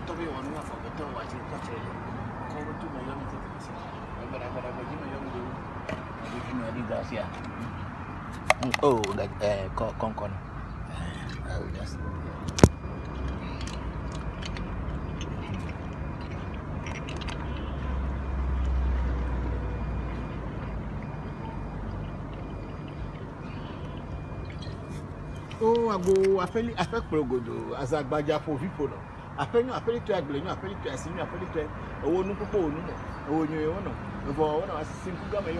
to be one of the door watching culture. Come to my young citizens. But I got a young do. I did that, yeah. Oh, that concon. I'll just. Oh, I go. I feel progodo as a badger for people. I feel to agree, I feel to assume, I feel to a woman who know, you know, before one of us simple gamma.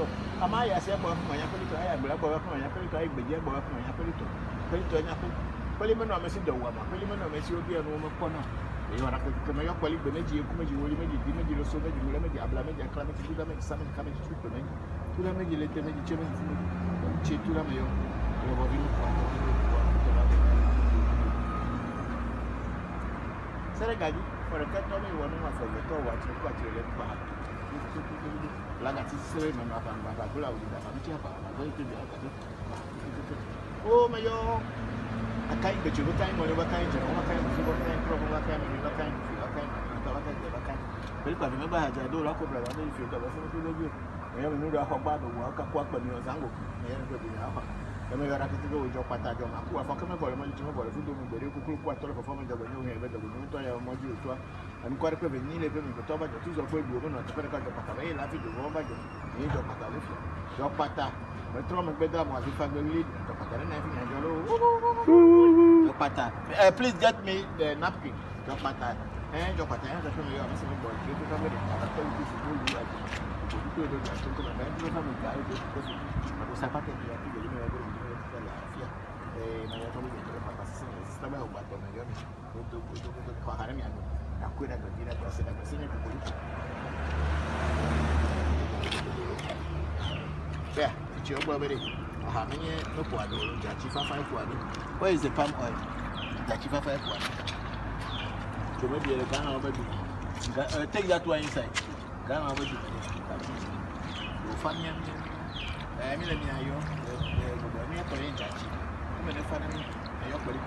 Am I as a boy from my apple to I black or from my apple to I begin boy from my apple to an apple. Parliament or Messi, the woman, Parliament or Messi will be a woman corner. You are not come your colleague, the Meji, Kumaji, will make it, so that you will make the Ablamage, and Climate to them, summon coming to me. To the Meji, let the Meji Chairman, Chi to the Mayo. Seragadi, for a cat, only one of the door watching what you left back. Lagati Serena, Babula, with the Famicapa, going to the other. Oh, my own. I can't get you time when you were kind of what kind of time, problem, what kind of kind, but I remember I do lock up if you got something to do. I have a new rock about the walk up when you are Zango. I may have to go with your patagon. Who are coming for a money to know food, but you could quite a performance of a new hair, but the module and quite a bit nearly the top of the two of you will not speak about the Pataway, laughing to go back. You don't pata. Your pata, but Tom and Bedam was if I will lead the Patarana and your pata. Please get me the napkin, your pata, and your pata, and the family of Mr. Boy. You can come in and I'll tell you to do you. You do the family guy, but was a packet. Estaba jugando millones. Para mí, la cuida que tiene que hacer la cocina que política. Yeah, it's your brother. How many no puado? Jachifa 5 puado. Where is the palm oil? Jachifa 5 puado. So maybe the Ghana over. Take that one inside. Ghana over. You find me. I mean, I'm going to Jachi. I'm going to find me. Your body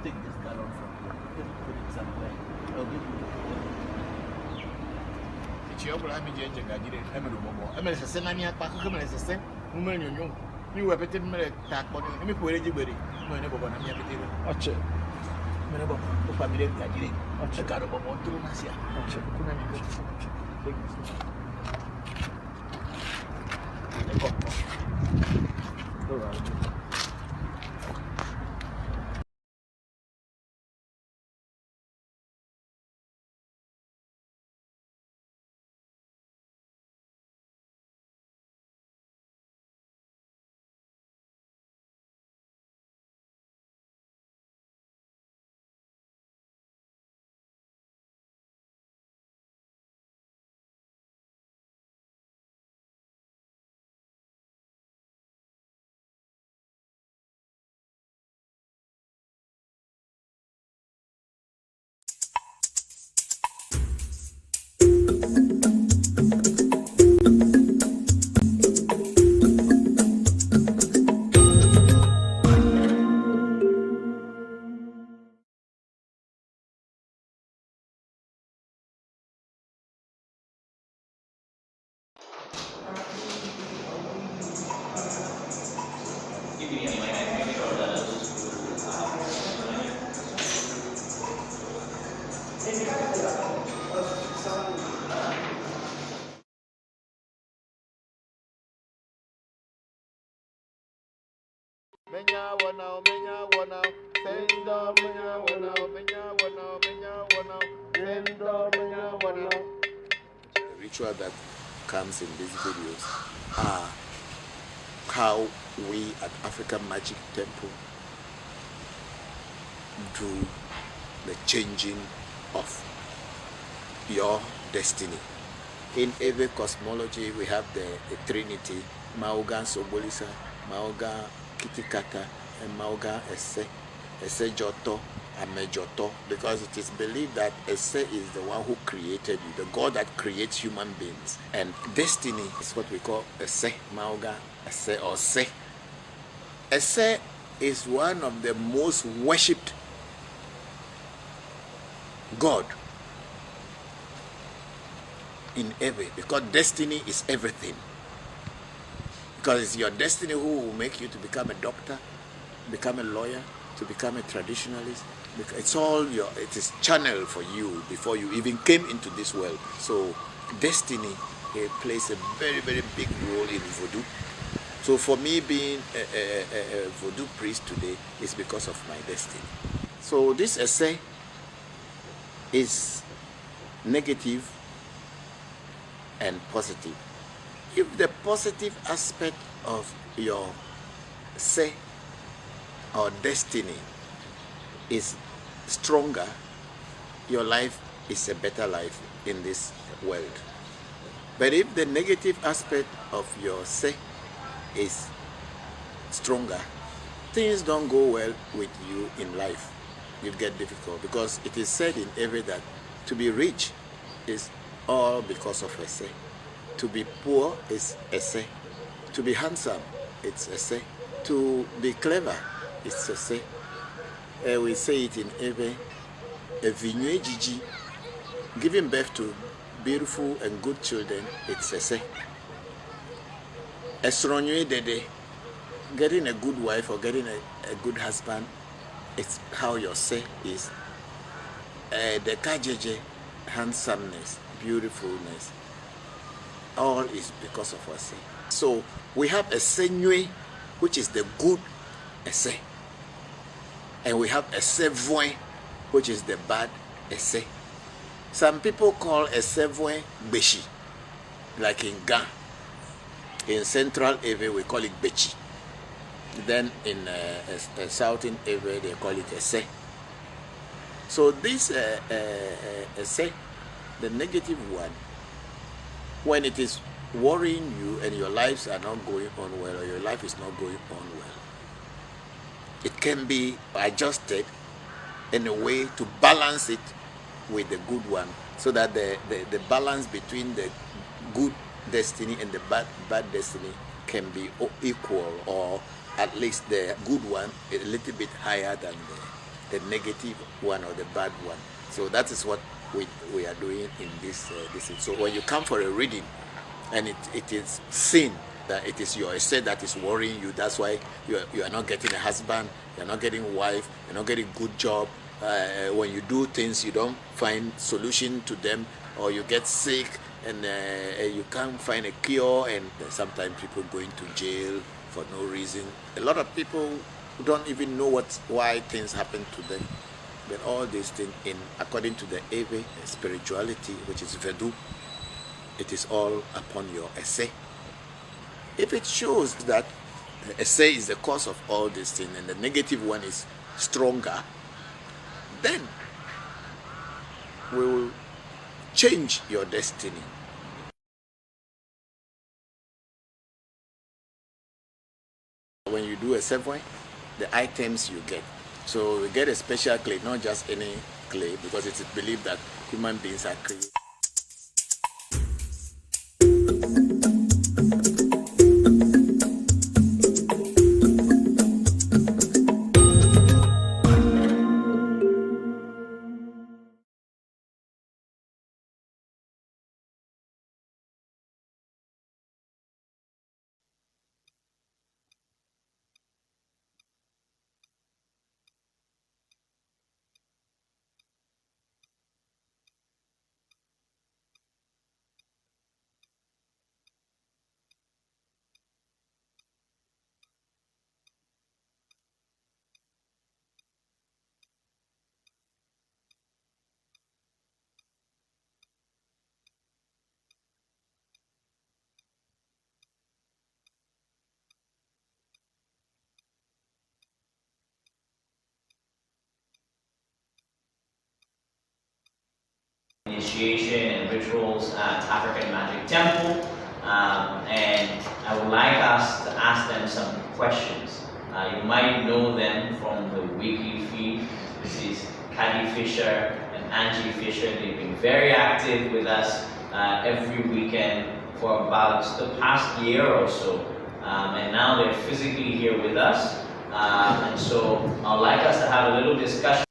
take this gallon from here, put it somewhere. It's your brother, I did a I'm a Senania Paco as a sen, woman, you were better attack on me for anybody. Whenever I'm here, watch it. Whenever the family I got about 2 months here. Ritual that comes in these videos are how we at African Magic Temple do the changing of your destiny In every cosmology, we have the Trinity, Mauga Sobolisa, Mauga Kitikata, and Mauga Ese, Ese Joto, Amejoto, because it is believed that Ese is the one who created you, the God that creates human beings. And destiny is what we call Ese, Mauga Ese, or Se. Ese is one of the most worshipped God in every, because destiny is everything. Because it's your destiny who will make you to become a doctor, become a lawyer, to become a traditionalist. It's all it is channeled for you before you even came into this world. So destiny plays a very, very big role in voodoo. So for me, being a voodoo priest today is because of my destiny. So this essay is negative and positive. If the positive aspect of your say or destiny is stronger, your life is a better life in this world. But if the negative aspect of your say is stronger, things don't go well with you in life. You get difficult, because it is said in every that to be rich is all because of a say. To be poor is a say. To be handsome, it's a say. To be clever, it's a say. We say it in every vignue gigi. Giving birth to beautiful and good children, it's a say. Esronye dede, getting a good wife or getting a good husband, it's how your say is. The kajeje, handsomeness, beautifulness, all is because of our say. So we have a senue, which is the good essay, and we have a sevoin, which is the bad essay. Some people call a sevoin beshi, like in Ghana. In Central Ave, we call it bechi. Then in Southern Ave, they call it essay. So this essay, the negative one, when it is worrying you and your lives are not going on well, or your life is not going on well, it can be adjusted in a way to balance it with the good one, so that the balance between the good destiny and the bad destiny can be equal, or at least the good one a little bit higher than the negative one or the bad one. So that is what we are doing in this. So when you come for a reading and it is seen that it is your essay that is worrying you, that's why you are not getting a husband, you're not getting a wife, you're not getting a good job. When you do things, you don't find solution to them, or you get sick and you can't find a cure, and sometimes people going to jail for no reason. A lot of people don't even know why things happen to them. But all these things, according to the Ave spirituality, which is vodu, it is all upon your essay. If it shows that the essay is the cause of all these things and the negative one is stronger, then we will change your destiny. When you do a sevoin, the items you get. So we get a special clay, not just any clay, because it is believed that human beings are created. initiation and rituals at African Magic Temple. And I would like us to ask them some questions. You might know them from the weekly feed. This is Caddy Fisher and Angie Fisher. They've been very active with us every weekend for about the past year or so. And now they're physically here with us. And so I'd like us to have a little discussion.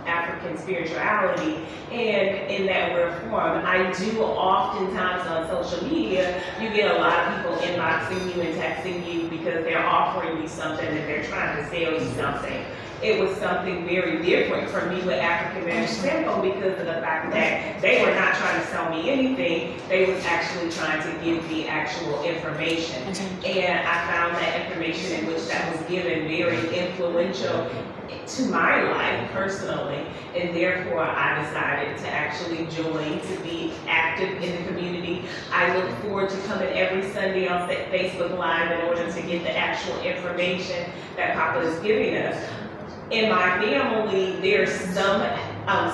African spirituality, and in that we're formed. I do oftentimes on social media, you get a lot of people inboxing you and texting you because they're offering you something and they're trying to sell you something. It was something very different for me with African Magic Temple because of the fact that they were not trying to sell me anything, they was actually trying to give me actual information. And I found that information in which that was given very influential to my life personally, and therefore I decided to actually join, to be active in the community. I look forward to coming every Sunday on Facebook Live in order to get the actual information that Papa is giving us. In my family, there's some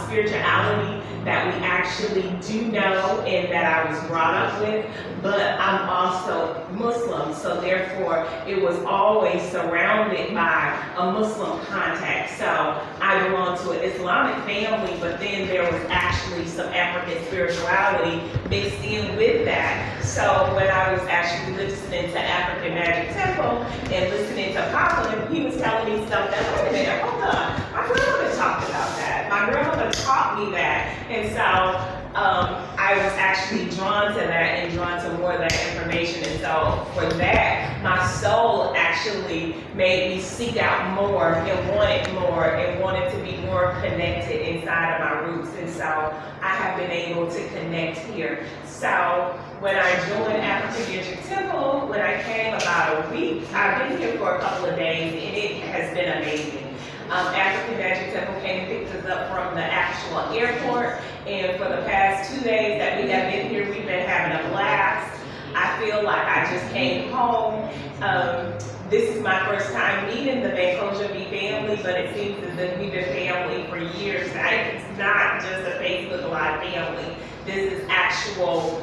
spirituality that we actually do know and that I was brought up with, but I'm also Muslim, so therefore it was always surrounded by a Muslim contact. So I belong to an Islamic family, but then there was actually some African spirituality mixed in with that. So when I was actually listening to African Magic Temple and listening to Papa, he was telling me something. Wait a minute, hold on. My grandmother talked about that. My grandmother taught me that. And so I was actually drawn to that and drawn to more of that information. And so for that, my soul actually made me seek out more and wanted to be more connected inside of my roots. And so I have been able to connect here. So when I joined African Magic Temple, when I came about a week, I've been here for a couple of days and it has been amazing. African Magic Temple came and picked us up from the actual airport, and for the past 2 days that we have been here, we've been having a blast. I feel like I just came home. This is my first time meeting the Voncujovi family, but it seems as if we've been family for years. It's not just a Facebook Live family. This is actual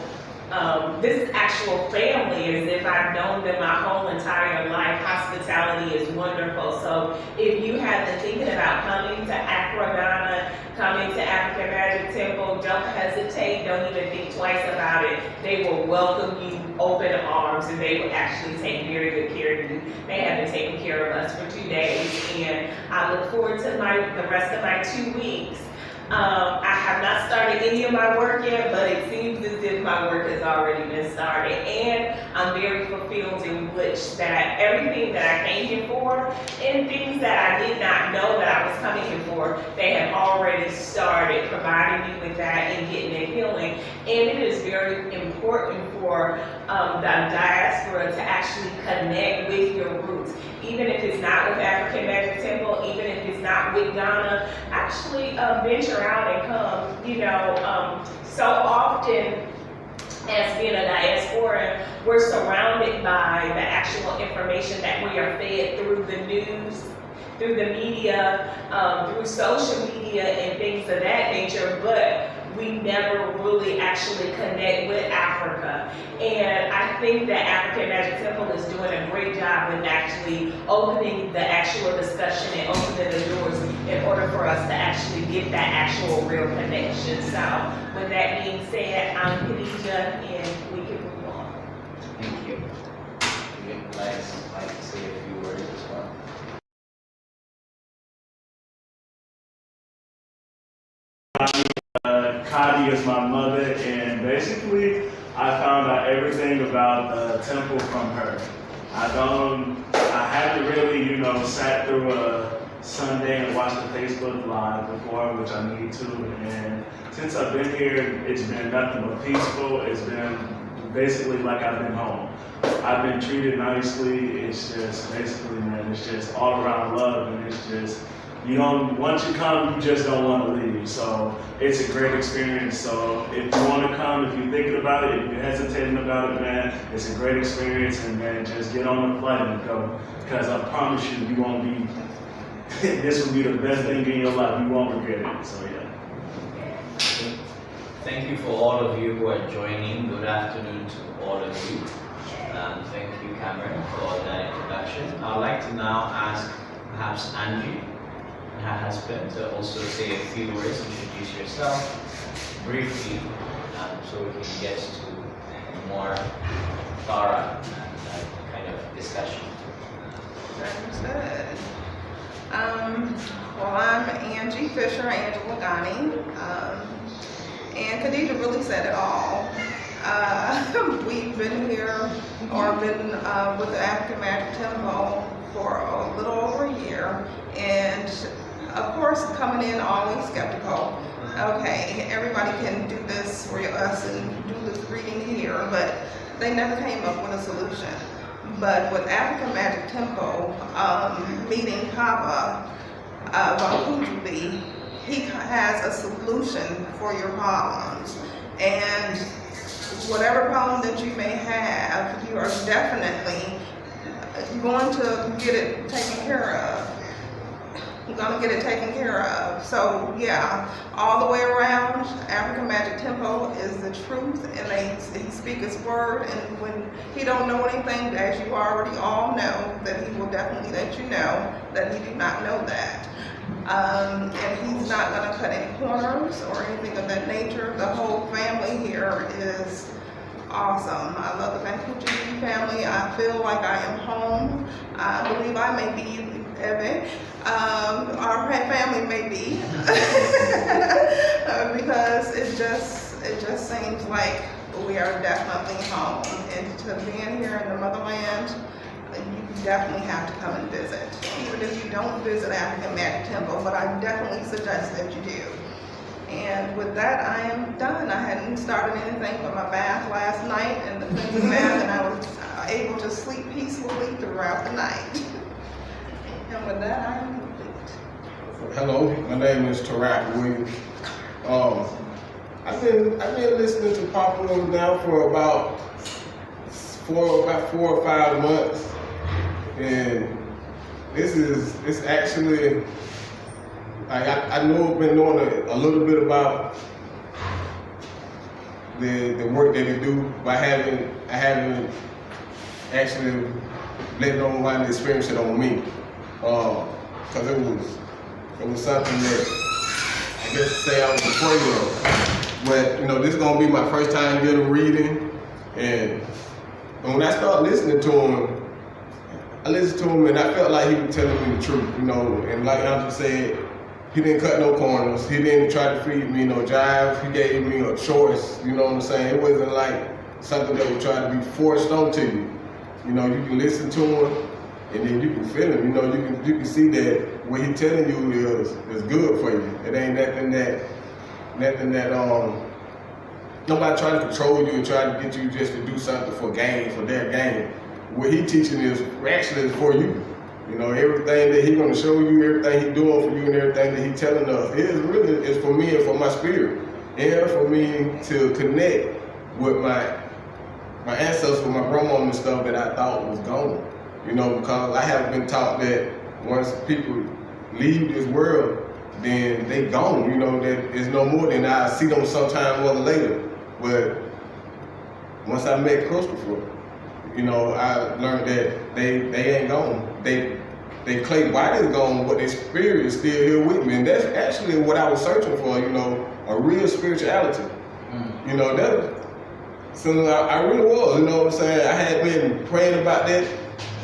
family, as if I've known them my whole entire life. Hospitality is wonderful. So if you have been thinking about coming to Accra, Ghana, coming to African Magic Temple, don't hesitate, don't even think twice about it. They will welcome you open arms, and they will actually take very good care of you. They have been taking care of us for 2 days, and I look forward to the rest of my 2 weeks. I have not started any of my work yet, but it seems as if my work has already been started. And I'm very fulfilled in which that everything that I came here for and things that I did not know that I was coming here for, they have already started providing me with that and getting it healing. And it is very important for the diaspora to actually connect with your roots. Even if it's not with African Magic Temple, even if it's not with Ghana, actually venture venture out and come. You know, so often as being a diaspora, we're surrounded by the actual information that we are fed through the news, through the media, through social media and things of that nature, but we never really actually connect with Africa. And I think that African Magic Temple is doing a great job with actually opening the actual discussion and opening the doors in order for us to actually get that actual real connection. So with that being said, I'm Khadija and we can move on. Thank you. Would you guys like to say a few words as well? Kadi is my mother, and basically I found out everything about the temple from her. I haven't really, sat through a Sunday and watched the Facebook Live before, which I need to, and since I've been here, it's been nothing but peaceful. It's been basically like I've been home. I've been treated nicely. It's just basically, man, it's just all around love, and it's just, once you come, you just don't want to leave. So it's a great experience. So if you want to come, if you're thinking about it, if you're hesitating about it, man, it's a great experience. And man, just get on the flight and go. Because I promise you, you won't be, this will be the best thing in your life. You won't regret it. So yeah. Thank you for all of you who are joining. Good afternoon to all of you. Thank you, Cameron, for that introduction. I'd like to now ask perhaps Angie and her husband to also say a few words, introduce yourself briefly, so we can get to a more thorough kind of discussion. Understood. Well, I'm Angie Fisher, Angela Ghani, and Khadija really said it all. We've been here, or been with the African Magic Temple for a little over a year, and of course, coming in always skeptical. Okay, everybody can do this for us and do this reading here, but they never came up with a solution. But with African Magic Temple, meeting Bokor Voncujovi, he has a solution for your problems. And whatever problem that you may have, you are definitely going to get it taken care of. You're going to get it taken care of. So yeah, all the way around, African Magic Temple is the truth, and he speak his word, and when he don't know anything, as you already all know, that he will definitely let you know that he do not know that. And he's not going to cut any corners or anything of that nature. The whole family here is awesome. I love the Voncujovi family. I feel like I am home. I believe I may be Evan. Our family may be because it just seems like we are definitely home. And to being here in the motherland, you definitely have to come and visit. Even if you don't visit African Magic Temple, but I definitely suggest that you do. And with that, I am done. I hadn't started anything but my bath last night and the cleansing bath, and I was able to sleep peacefully throughout the night. And with that, I am complete. Hello, my name is Tarak Williams. I've been listening to Popular now for about 4 or 5 months, and it's actually, I know I've been knowing a little bit about the work that they do, but I haven't actually let nobody experience it on me, because it was something that I guess say I was afraid of. But this is gonna be my first time getting a reading, and when I started listening to him, I listened to him and I felt like he was telling me the truth, and like Angela said, he didn't cut no corners. He didn't try to feed me no jive. He gave me a choice, you know what I'm saying? It wasn't like something that was trying to be forced onto you. You can listen to him and then you can feel him. You can see that what he's telling you is good for you. It ain't nothing that nobody trying to control you and trying to get you just to do something for gain, for their gain. What he teaching is actually for you. You know, everything that He's gonna show you, everything He's doing for you, and everything that He's telling us is for me and for my spirit, and for me to connect with my ancestors, with my grandmama and stuff that I thought was gone. You know, because I have been taught that once people leave this world, then they gone. You know, that it's no more than I see them sometime or later. But once I met Christopher, you know, I learned that they ain't gone. They clay white is gone, but their spirit is still here with me. And that's actually what I was searching for, you know, a real spirituality. You know, so I really was, you know what I'm saying? I had been praying about that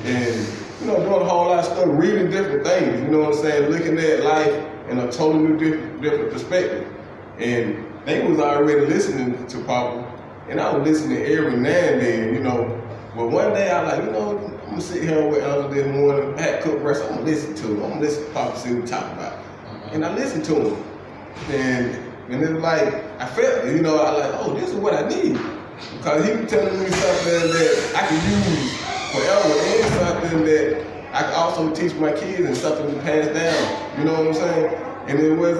and, you know, doing a whole lot of stuff, reading different things, you know what I'm saying? Looking at life in a totally new different perspective. And they was already listening to Papa, and I was listening every now and then, you know. But one day I was like, you know, I'm gonna sit here with Elder this morning, I had cooked breakfast, I'm gonna listen to him. I'm gonna listen to Papa see what he talking about. And I listened to him. And it was like, I felt it, you know, I was like, oh, this is what I need. Because he was telling me something that I could use forever and something that I could also teach my kids and something to pass down. You know what I'm saying? And it was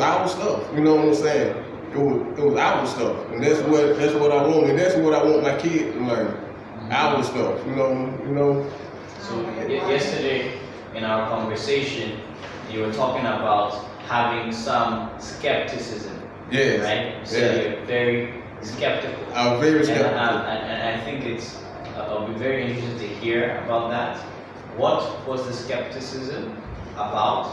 our stuff, you know what I'm saying? It was our stuff, and that's what I want, and that's what I want my kids to learn. Our stuff, you know. So yesterday in our conversation, you were talking about having some skepticism. Yes. Right? So yeah. you're very skeptical. I'm very skeptical. And I think I'll be very interested to hear about that. What was the skepticism about?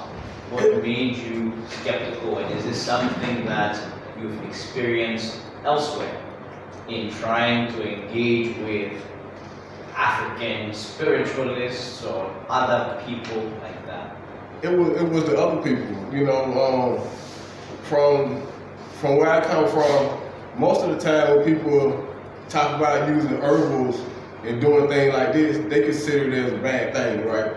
What made you skeptical? And is this something that you've experienced elsewhere in trying to engage with African spiritualists or other people like that? It was the other people, you know, from where I come from. Most of the time when people talk about using herbals and doing things like this, they consider it as a bad thing, right?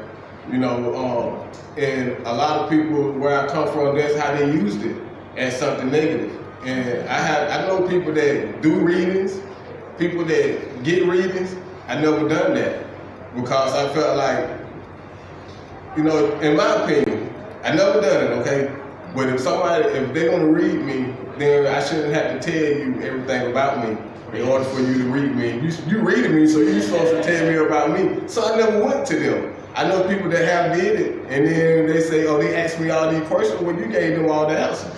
You know, and a lot of people where I come from, that's how they used it, as something negative. And I know people that do readings, people that get readings. I never done that because I felt like, you know, in my opinion, I never done it, okay? But if they're gonna read me, then I shouldn't have to tell you everything about me in order for you to read me. You reading me, so you're supposed to tell me about me. So I never went to them. I know people that have did it, and then they say, oh, they asked me all these questions. Well, you gave them all the answers.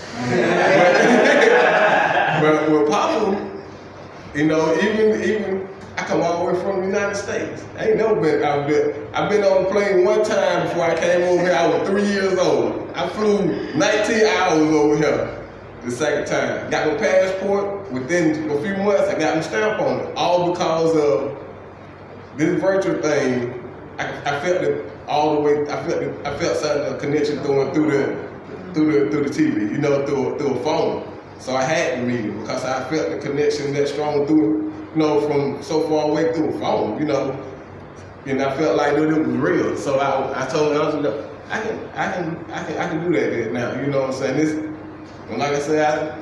But with Papa, you know, even I come all the way from the United States. I ain't never been out there. I've been on a plane one time before I came over here. I was 3 years old. I flew 19 hours over here the second time. Got my passport. Within a few months, I got my stamp on it. All because of this virtual thing. I felt it all the way. I felt something, a connection through the TV, you know, through a phone. So I had to read it because I felt the connection that strong through, you know, from so far away through a phone, you know. And I felt like it was real. So I told him, I can do that now. You know what I'm saying? And like I said,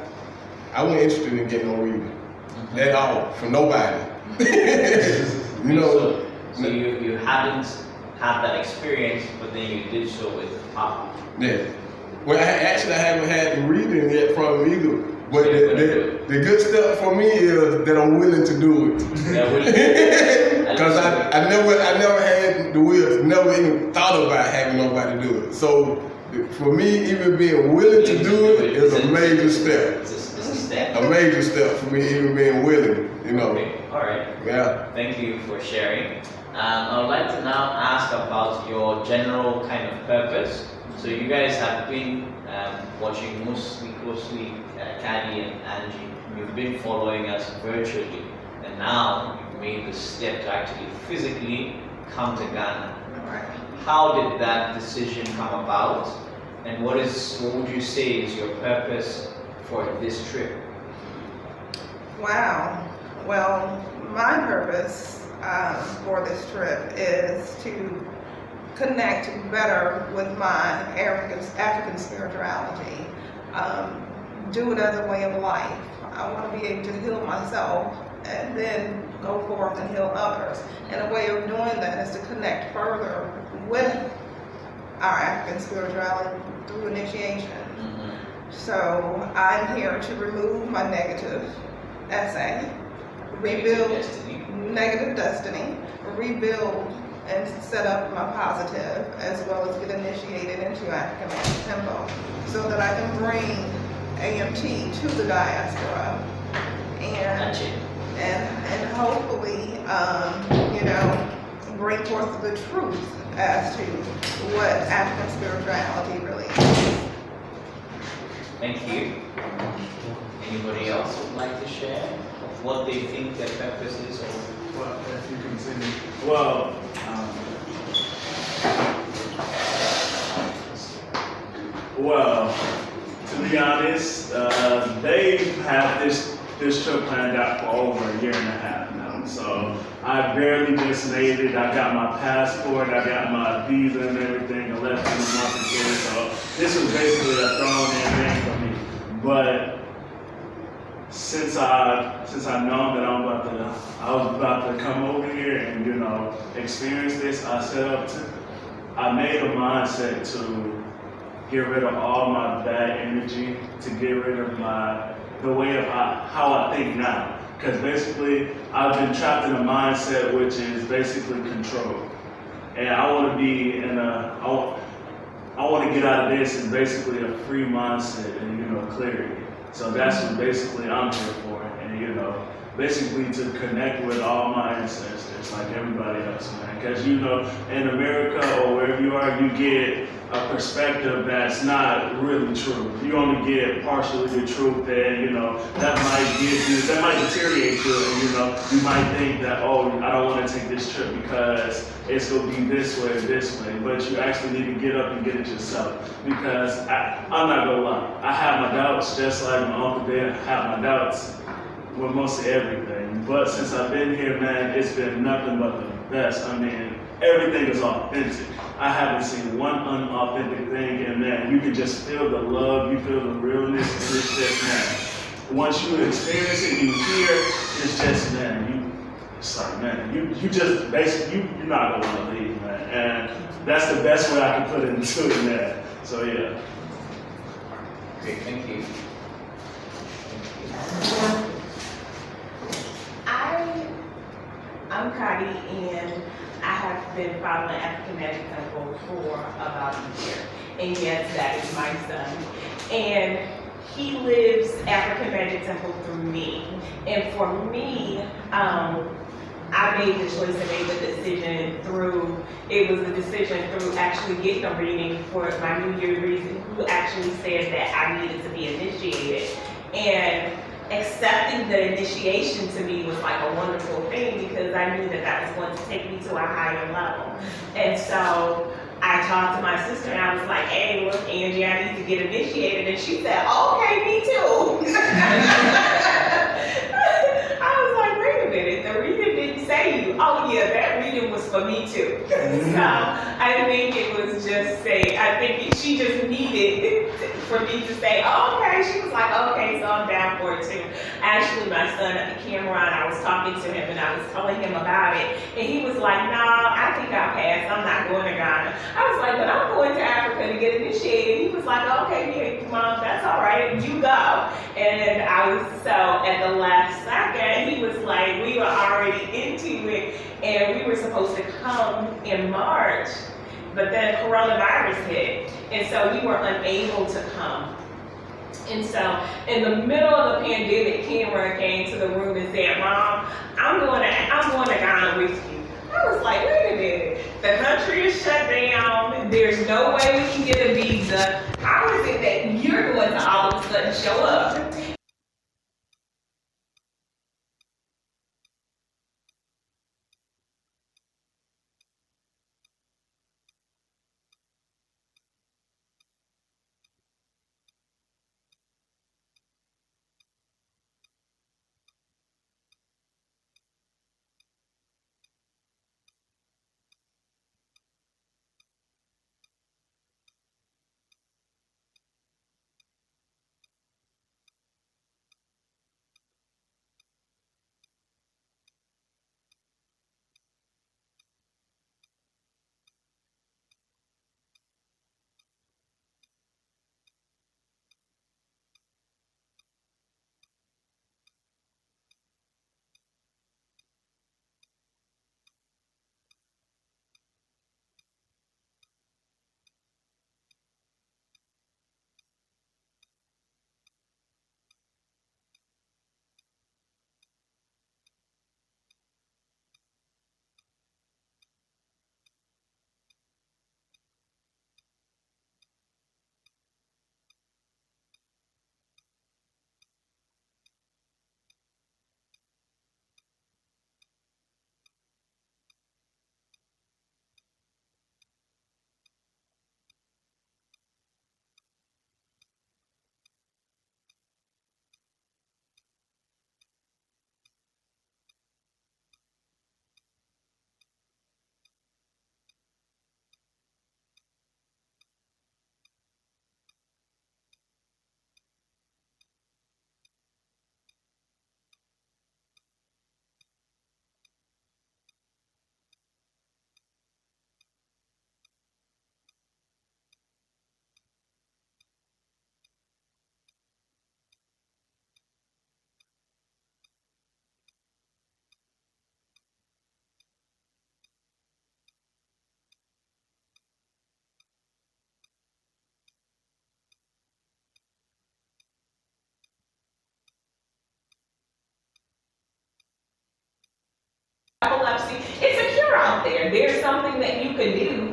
I wasn't interested in getting no reading at all from nobody. You know. So you hadn't had that experience, but then you did so with Papa. Yeah. Well, I haven't had the reading yet from him either. But the good step for me is that I'm willing to do it. Because I never had the will, never even thought about having nobody do it. So for me, even being willing to do it is a major step. It's a step. A major step for me, even being willing, you know. Okay. All right. Yeah. Thank you for sharing. I would like to now ask about your general kind of purpose. So you guys have been watching mostly closely, Caddy and Angie. You've been following us virtually, and now you've made the step to actually physically come to Ghana. How did that decision come about, and what would you say is your purpose for this trip? Wow. Well, my purpose for this trip is to connect better with my African spirituality, do it as a way of life. I want to be able to heal myself and then go forth and heal others. And a way of doing that is to connect further with our African spirituality through initiation. So I'm here to remove my negative essay, rebuild negative destiny, rebuild and set up my positive, as well as get initiated into African Magic Tempo, so that I can bring AMT to the diaspora and hopefully, bring forth the truth as to what African spirituality really is. Thank you. Anybody else would like to share what they think their purpose is? Well, if you continue. Well, to be honest, they have this trip planned out for over a year and a half now. So I barely just made it. I got my passport, I got my visa and everything. I left in a month or two. So this was basically a thrown-in thing for me. But since I know that I was about to come over here and experience this, I made a mindset to get rid of all my bad energy, to get rid of the way of how I think now. Because basically, I've been trapped in a mindset which is basically control. And I want to get out of this in basically a free mindset and clarity. So that's what basically I'm here for, and basically to connect with all my ancestors like everybody else, man. Because in America or wherever you are, you get a perspective that's not really true. You only get partially the truth, and that might deteriorate you, and you might think that, oh, I don't want to take this trip because it's gonna be this way or this way, but you actually need to get up and get it yourself. Because I'm not gonna lie, I have my doubts, just like my uncle did. I have my doubts with mostly everything. But since I've been here, man, it's been nothing but the best. I mean, everything is authentic. I haven't seen one unauthentic thing, and man, you can just feel the love, you feel the realness, and it's just, man, once you experience it, you hear, it's just, man, you just basically, you're not gonna want to leave, man. And that's the best way I can put it into it, man. So yeah. Great, thank you. I'm Kadi, and I have been following African Magic Temple for about a year. And yes, that is my son. And he lives African Magic Temple through me. And for me, I made the choice and made the decision it was a decision through actually getting a reading for my New Year's reason, who actually said that I needed to be initiated. And accepting the initiation to me was like a wonderful thing, because I knew that that was going to take me to a higher level. And so I talked to my sister and I was like, hey, look, Angie, I need to get initiated. And she said, okay, me too. I was like, wait a minute, the reading didn't say you. Oh yeah, that reading was for me too. So I think it was just I think she just needed for me to say, oh, okay. She was like, okay, so I'm down for it too. Actually, my son at the Cameron, I was talking to him and I was telling him about it. And he was like, nah, I think I'll pass. I'm not going to Ghana. I was like, but I'm going to Africa to get initiated. He was like, okay, yeah, Mom, that's all right. You go. And I was, so at the last second, he was like, we were already into it and we were supposed to come in March, but then coronavirus hit. And so we were unable to come. And so in the middle of the pandemic, Cameron came to the room and said, Mom, I'm going to Ghana with you. I was like, wait a minute, the country is shut down, there's no way we can get a visa. How is it that you're going to all of a sudden show up? there. There's something that you can do.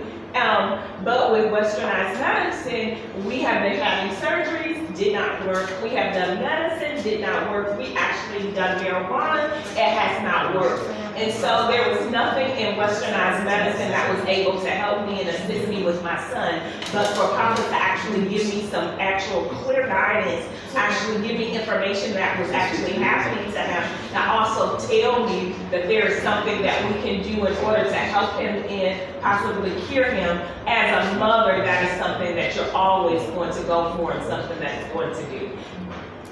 But with westernized medicine, we have been having surgeries, did not work. We have done medicine, did not work. We actually done marijuana, it has not worked. And so there was nothing in westernized medicine that was able to help me and assist me with my son. But for Papa to actually give me some actual clear guidance, actually give me information that was actually happening to him, and also tell me that there is something that we can do in order to help him and possibly cure him. As a mother, that is something that you're always going to go for and something that's going to do.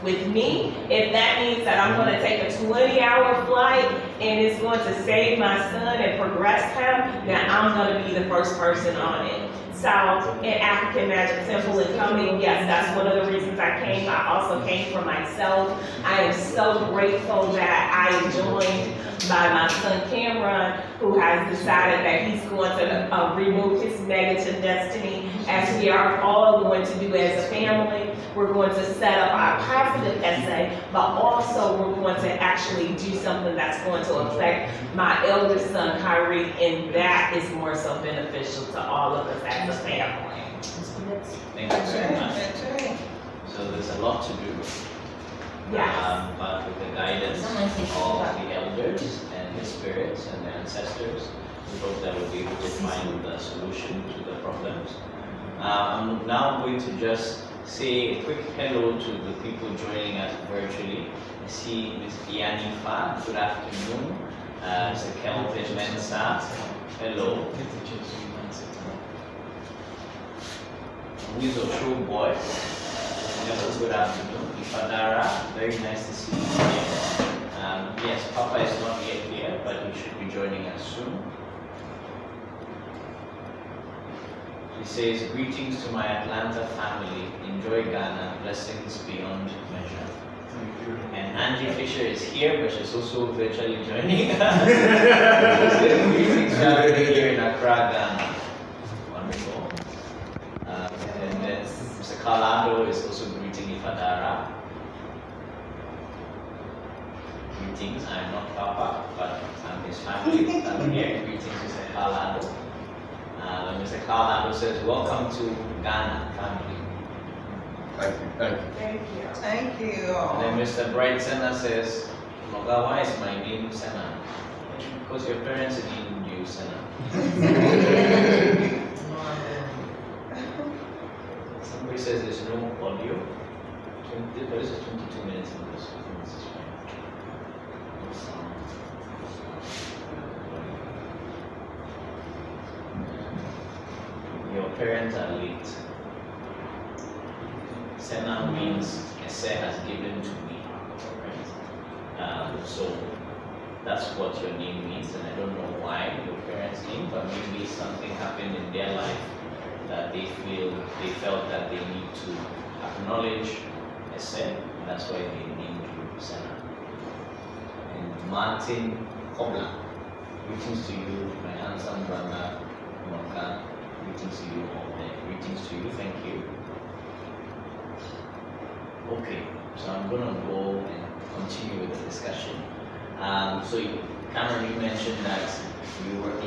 With me, if that means that I'm going to take a 20-hour flight and it's going to save my son and progress him, then I'm going to be the first person on it. So, in African Magic Temple and coming, yes, that's one of the reasons I came. I also came for myself. I am so grateful that I am joined by my son Cameron, who has decided that he's going to remove his negative destiny, as we are all going to do as a family. We're going to set up our positive essay, but also we're going to actually do something that's going to affect my eldest son, Kyrie, and that is more so beneficial to all of us as a family. Thank you very much. So there's a lot to do. Yes. But with the guidance of the elders and the spirits and the ancestors, we hope that we'll be able to find the solution to the problems. I'm now going to just say a quick hello to the people joining us virtually. I see Ms. Ianifa, good afternoon. Mr. Kelvin Mensah, hello. Wizo Showboy, hello, good afternoon. Ifadara, very nice to see you here. Yes, Papa is not yet here, but he should be joining us soon. He says, greetings to my Atlanta family. Enjoy Ghana. Blessings beyond measure. Thank you. And Angie Fisher is here, but she's also virtually joining us. She says, greetings family here in Accra, Ghana. Wonderful. And then Mr. Carlando is also greeting Ifadara. Greetings, I'm not Papa, but I'm his family. I'm here. Greetings, Mr. Carlando. Mr. Carlando says, welcome to Ghana family. Thank you, thank you. Thank you. Thank you. And then Mr. Bright Senna says, Moga, why is my name Senna? Because your parents named you Senna. Somebody says there's no audio. But this is 22 minutes in this. I think this is fine. No sound. Your parents are late. Senna means Ese has given to me. Right? So that's what your name means, and I don't know why your parents named, but maybe something happened in their life that they felt that they need to acknowledge Ese, and that's why they named you Senna. And Martin Kobla, greetings to you, my handsome brother, Moka. Greetings to you all there. Greetings to you, thank you. Okay, so I'm going to go and continue with the discussion. Cameron, you mentioned that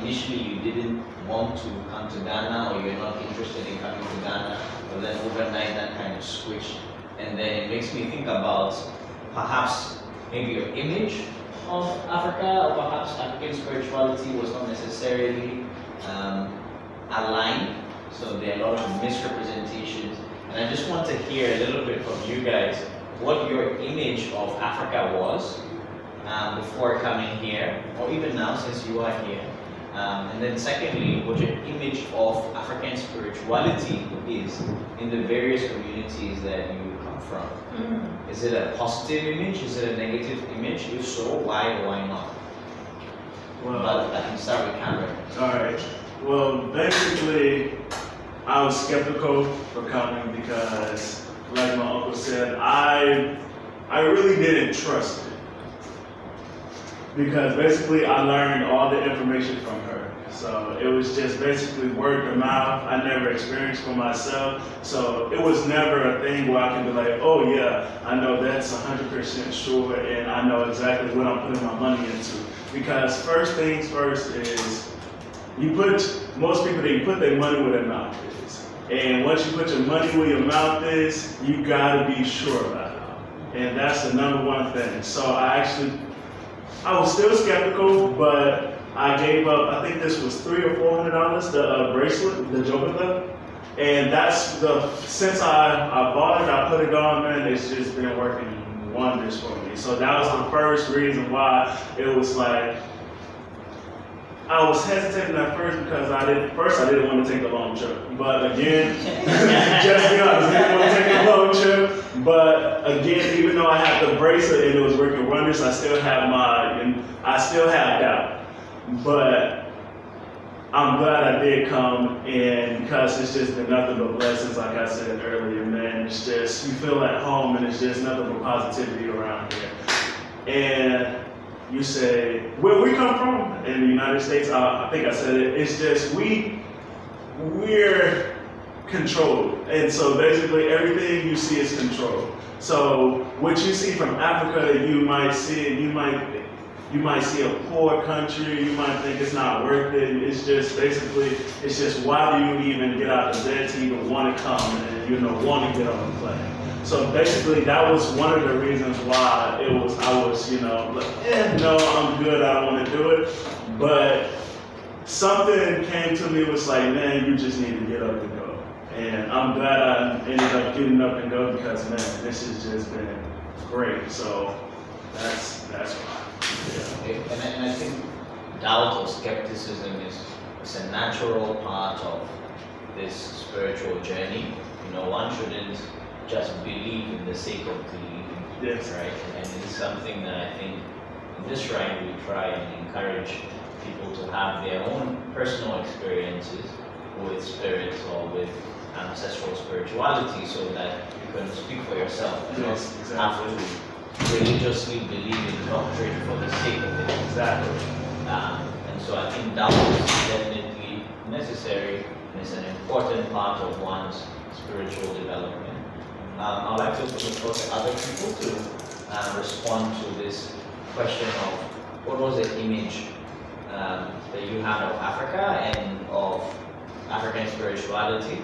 initially you didn't want to come to Ghana, or you were not interested in coming to Ghana, but then overnight that kind of switched. And then it makes me think about perhaps maybe your image of Africa, or perhaps African spirituality was not necessarily aligned. So there are a lot of misrepresentations. And I just want to hear a little bit from you guys what your image of Africa was before coming here, or even now since you are here. And then secondly, what your image of African spirituality is in the various communities that you come from. Mm-hmm. Is it a positive image? Is it a negative image? If so, why or why not? Well, but I can start with Cameron. All right. Well, basically, I was skeptical for coming because, like my uncle said, I really didn't trust it. Because basically I learned all the information from her. So it was just basically word of mouth. I never experienced for myself. So it was never a thing where I can be like, oh yeah, I know that's 100% sure and I know exactly what I'm putting my money into. Because first things first is most people, they put their money where their mouth is. And once you put your money where your mouth is, you gotta be sure about it. And that's the number one thing. So I was still skeptical, but I gave up, I think this was $300 or $400, the bracelet, the Joker. And since I bought it, I put it on, man, it's just been working wonders for me. So that was the first reason why it was like, I was hesitating at first because I didn't want to take a long trip. But again, just be honest, I didn't want to take a long trip. But again, even though I had the bracelet and it was working wonders, I still have doubt. But I'm glad I did come, and because it's just been nothing but blessings, like I said earlier, man. It's just, you feel at home and it's just nothing but positivity around here. And you say, where we come from in the United States, I think I said it, it's just we're controlled. And so basically everything you see is controlled. So what you see from Africa, you might see a poor country, you might think it's not worth it. It's just why do you even get out of bed to even want to come and want to get on the plane? So basically that was one of the reasons why I was like, no, I'm good, I don't want to do it. But something came to me, was like, man, you just need to get up and go. And I'm glad I ended up getting up and go because, man, this has just been great. So that's why. Okay. And I think doubt or skepticism is a natural part of this spiritual journey. One shouldn't just believe in the sake of believing, yes, right? And it's something that I think in this shrine we try and encourage people to have their own personal experiences with spirits or with ancestral spirituality, so that you can speak for yourself and not have to religiously believe in doctrine for the sake of it. Exactly. And so I think doubt is definitely necessary and is an important part of one's spiritual development. I'd like to open the floor to other people to respond to this question of what was the image that you had of Africa and of African spirituality,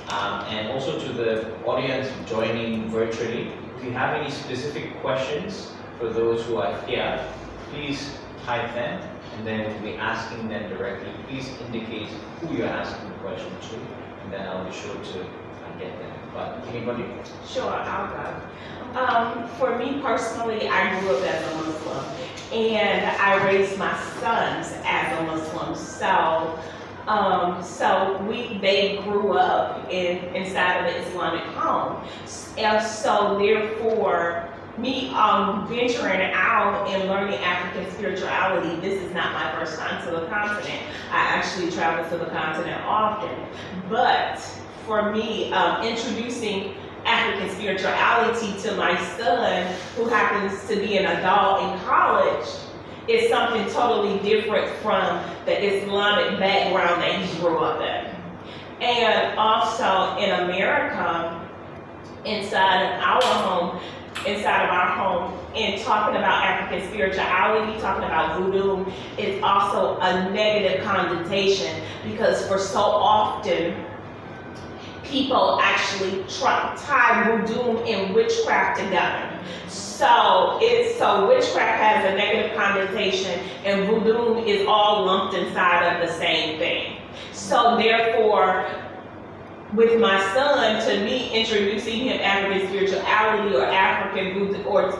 and also to the audience joining virtually. If you have any specific questions for those who are here, please type them, and then we'll be asking them directly. Please indicate who you're asking the question to, and then I'll be sure to get them. But anybody? Sure, I'll go. For me personally, I grew up as a Muslim, and I raised my sons as a Muslim. They grew up inside of an Islamic home, and so therefore, me venturing out and learning African spirituality, this is not my first time to the continent. I actually travel to the continent often, but for me, introducing African spirituality to my son, who happens to be an adult in college, is something totally different from the Islamic background that he grew up in. And also in America, inside of our home, and talking about African spirituality, talking about voodoo, is also a negative connotation, because for so often, people actually tie voodoo and witchcraft together. So witchcraft has a negative connotation, and voodoo is all lumped inside of the same thing. So therefore, with my son, to me, introducing him African spirituality or African voodoo, or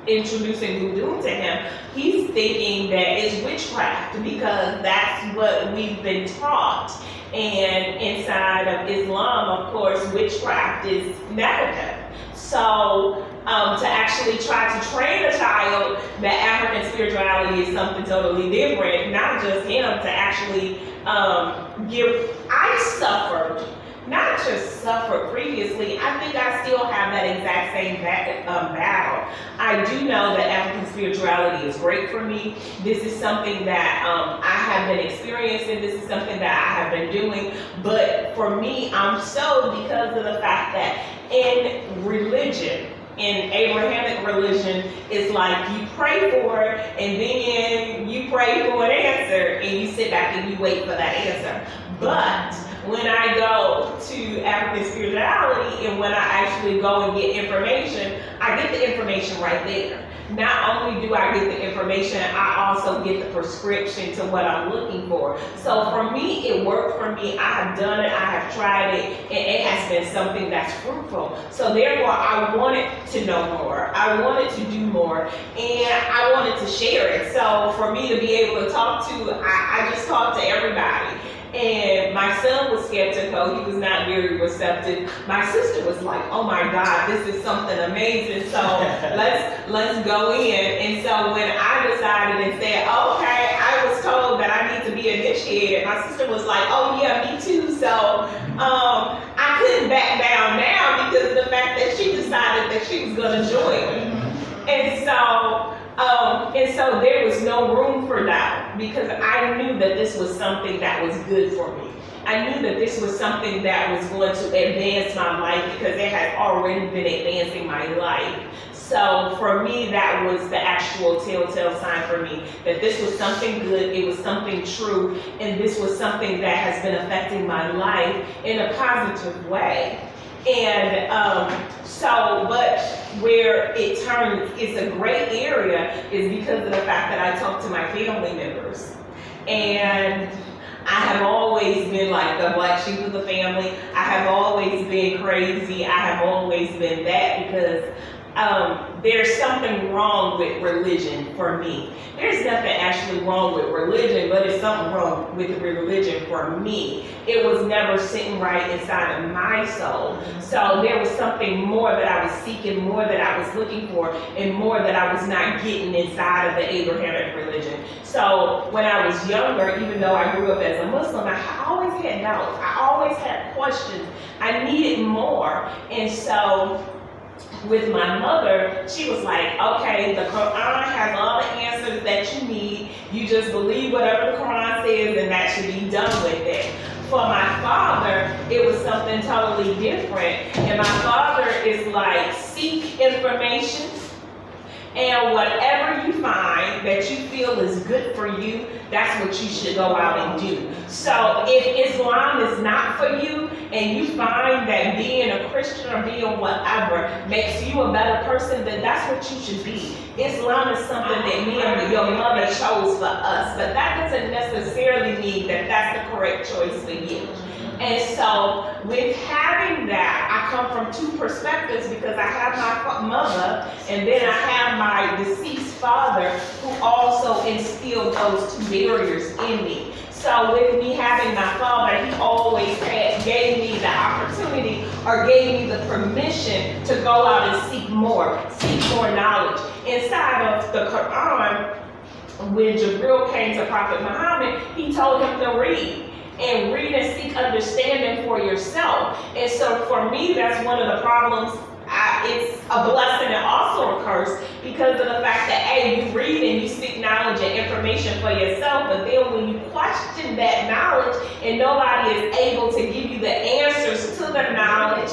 introducing voodoo to him, he's thinking that it's witchcraft, because that's what we've been taught. And inside of Islam, of course, witchcraft is negative. So to actually try to train a child that African spirituality is something totally different, not just him, to actually I suffered, not just suffered previously, I think I still have that exact same battle. I do know that African spirituality is great for me. This is something that I have been experiencing. This is something that I have been doing. But for me, I'm so, because of the fact that in religion, in Abrahamic religion, it's like you pray for it, and then you pray for an answer and you sit back and you wait for that answer. But when I go to African spirituality and when I actually go and get information, I get the information right there. Not only do I get the information, I also get the prescription to what I'm looking for. So for me, it worked for me. I have done it, I have tried it, and it has been something that's fruitful. So therefore, I wanted to know more. I wanted to do more, and I wanted to share it. So for me to be able to talk to, I just talked to everybody. And my son was skeptical, he was not very receptive. My sister was like, oh my God, this is something amazing, so let's go in. And so when I decided and said, okay, I was told that I need to be initiated, my sister was like, oh yeah, me too. So I couldn't back down now because of the fact that she decided that she was gonna join me. And so there was no room for doubt because I knew that this was something that was good for me. I knew that this was something that was going to advance my life because it had already been advancing my life. So for me, that was the actual telltale sign for me that this was something good, it was something true, and this was something that has been affecting my life in a positive way. And but where it turns, it's a gray area, is because of the fact that I talk to my family members. And I have always been like the black sheep of the family. I have always been crazy. I have always been that because there's something wrong with religion for me. There's nothing actually wrong with religion, but it's something wrong with religion for me. It was never sitting right inside of my soul. So there was something more that I was seeking, more that I was looking for, and more that I was not getting inside of the Abrahamic religion. So when I was younger, even though I grew up as a Muslim, I always had doubts. I always had questions. I needed more. And so with my mother, she was like, okay, the Quran has all the answers that you need. You just believe whatever the Quran says and that should be done with it. For my father, it was something totally different. And my father is like, seek information. And whatever you find that you feel is good for you, that's what you should go out and do. So if Islam is not for you, and you find that being a Christian or being whatever makes you a better person, then that's what you should be. Islam is something that me and your mother chose for us, but that doesn't necessarily mean that that's the correct choice for you. And so with having that, I come from two perspectives because I have my mother and then I have my deceased father who also instilled those two barriers in me. So with me having my father, he always gave me the opportunity or gave me the permission to go out and seek more knowledge. Inside of the Quran, when Jibril came to Prophet Muhammad, he told him to read. And read and seek understanding for yourself. And so for me, that's one of the problems. It's a blessing and also a curse because of the fact that, hey, you read and you seek knowledge and information for yourself, but then when you question that knowledge and nobody is able to give you the answers to the knowledge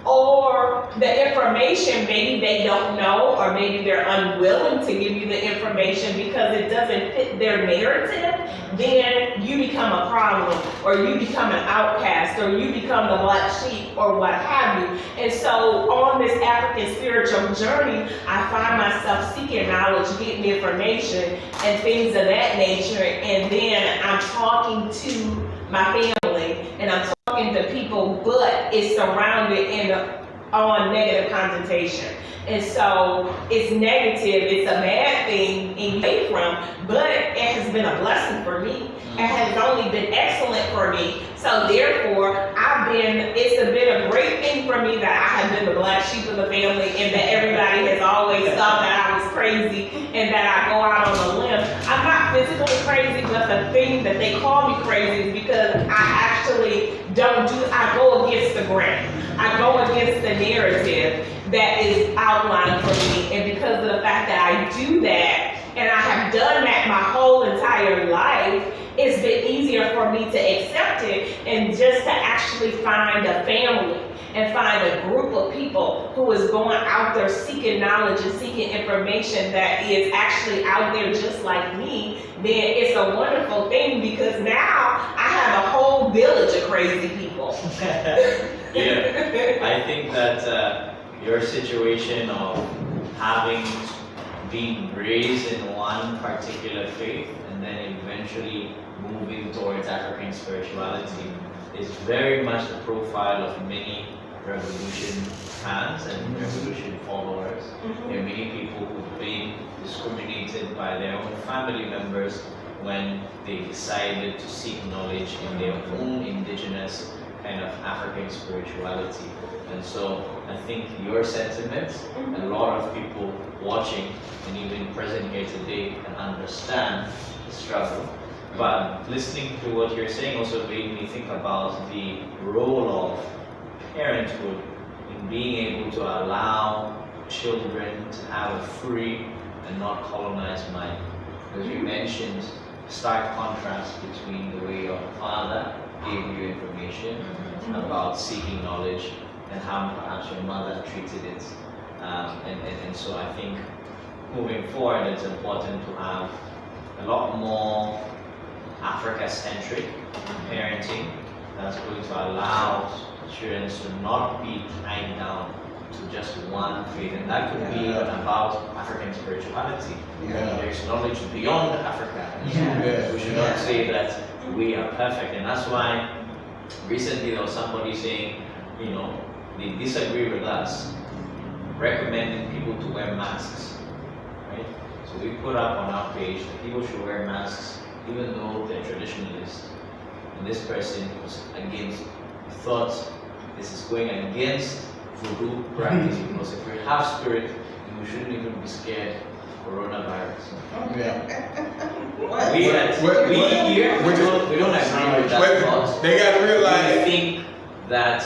or the information, maybe they don't know or maybe they're unwilling to give you the information because it doesn't fit their narrative, then you become a problem or you become an outcast or you become the black sheep or what have you. And so on this African spiritual journey, I find myself seeking knowledge, getting information and things of that nature, and then I'm talking to my family and I'm talking to people, but it's surrounded on negative connotation. And so it's negative, it's a bad thing and you away from, but it has been a blessing for me. It has only been excellent for me. So therefore, it's been a great thing for me that I have been the black sheep of the family and that everybody has always thought that I was crazy and that I go out on a limb. I'm not physically crazy, but the thing that they call me crazy is because I actually I go against the grain. I go against the narrative that is outlined for me. And because of the fact that I do that, and I have done that my whole entire life, it's been easier for me to accept it and just to actually find a family and find a group of people who is going out there seeking knowledge and seeking information that is actually out there just like me, then it's a wonderful thing, because now I have a whole village of crazy people. Yeah, I think that your situation of having been raised in one particular faith and then eventually moving towards African spirituality is very much the profile of many revolution fans and revolution followers. There are many people who've been discriminated by their own family members when they decided to seek knowledge in their own indigenous kind of African spirituality. And so I think your sentiments, a lot of people watching and even present here today can understand the struggle. But listening to what you're saying also made me think about the role of parenthood in being able to allow children to have a free and not colonized mind. Because you mentioned stark contrast between the way your father gave you information about seeking knowledge and how perhaps your mother treated it. And so I think moving forward, it's important to have a lot more Africa-centric parenting that's going to allow students to not be tied down to just one faith, and that could be even about African spirituality. There's knowledge beyond Africa. We should not say that we are perfect, and that's why recently there was somebody saying, you know, they disagree with us, recommending people to wear masks, right? So we put up on our page that people should wear masks even though they're traditionalists. And this person was against, thought this is going against voodoo practice, because if we have spirit, then we shouldn't even be scared of coronavirus. We don't agree with that thought. They got to realize. We think that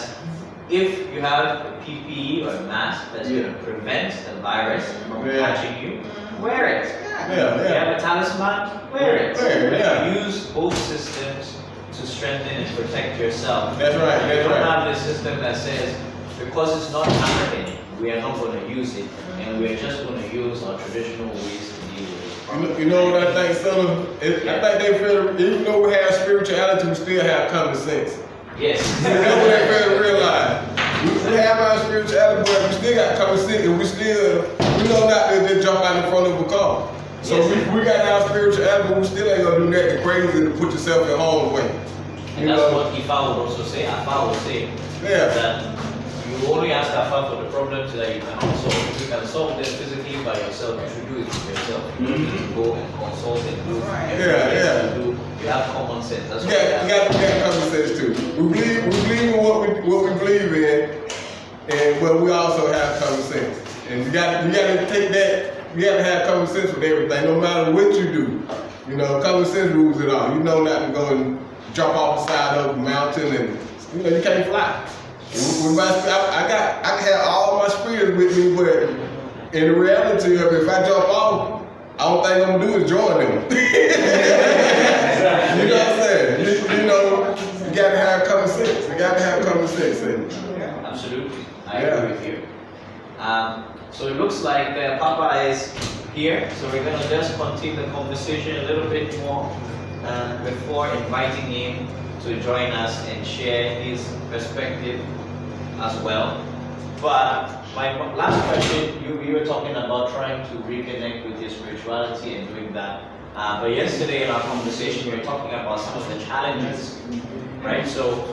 if you have a PPE or a mask that's going to prevent the virus from catching you, wear it. If you have a talisman, wear it. Use both systems to strengthen and protect yourself. That's right. You don't have this system that says, because it's not African, we are not going to use it, and we're just going to use our traditional ways to deal with it. You know what I think, son? I think they feel, even though we have spirituality, we still have common sense. Yes. That's what they fail to realize. We have our spirituality, but we still got common sense, and we know not to jump out in front of a car. So we got our spirituality, but we still ain't gonna do nothing crazy to put yourself in harm's way. And that's what Ifa would also say. Ifa would say that you only ask Ifa for the problems that you cannot solve. If you can solve them physically by yourself, you should do it yourself. You need to go and consult and do everything. You have common sense. That's you got common sense too. We believe in what we believe in, but we also have common sense. And you got to take that. You got to have common sense with everything, no matter what you do. You know, common sense rules it all. You know not to go and jump off the side of a mountain, and you can't fly. I can have all my spirits with me, but in the reality of it, if I jump off, all thing I'm gonna do is join them. You know what I'm saying? You know, you got to have common sense. You got to have common sense. Absolutely, I agree with you. So it looks like Papa is here, so we're going to just continue the conversation a little bit more before inviting him to join us and share his perspective as well. But my last question, you were talking about trying to reconnect with your spirituality and doing that. But yesterday in our conversation, we were talking about some of the challenges, right? So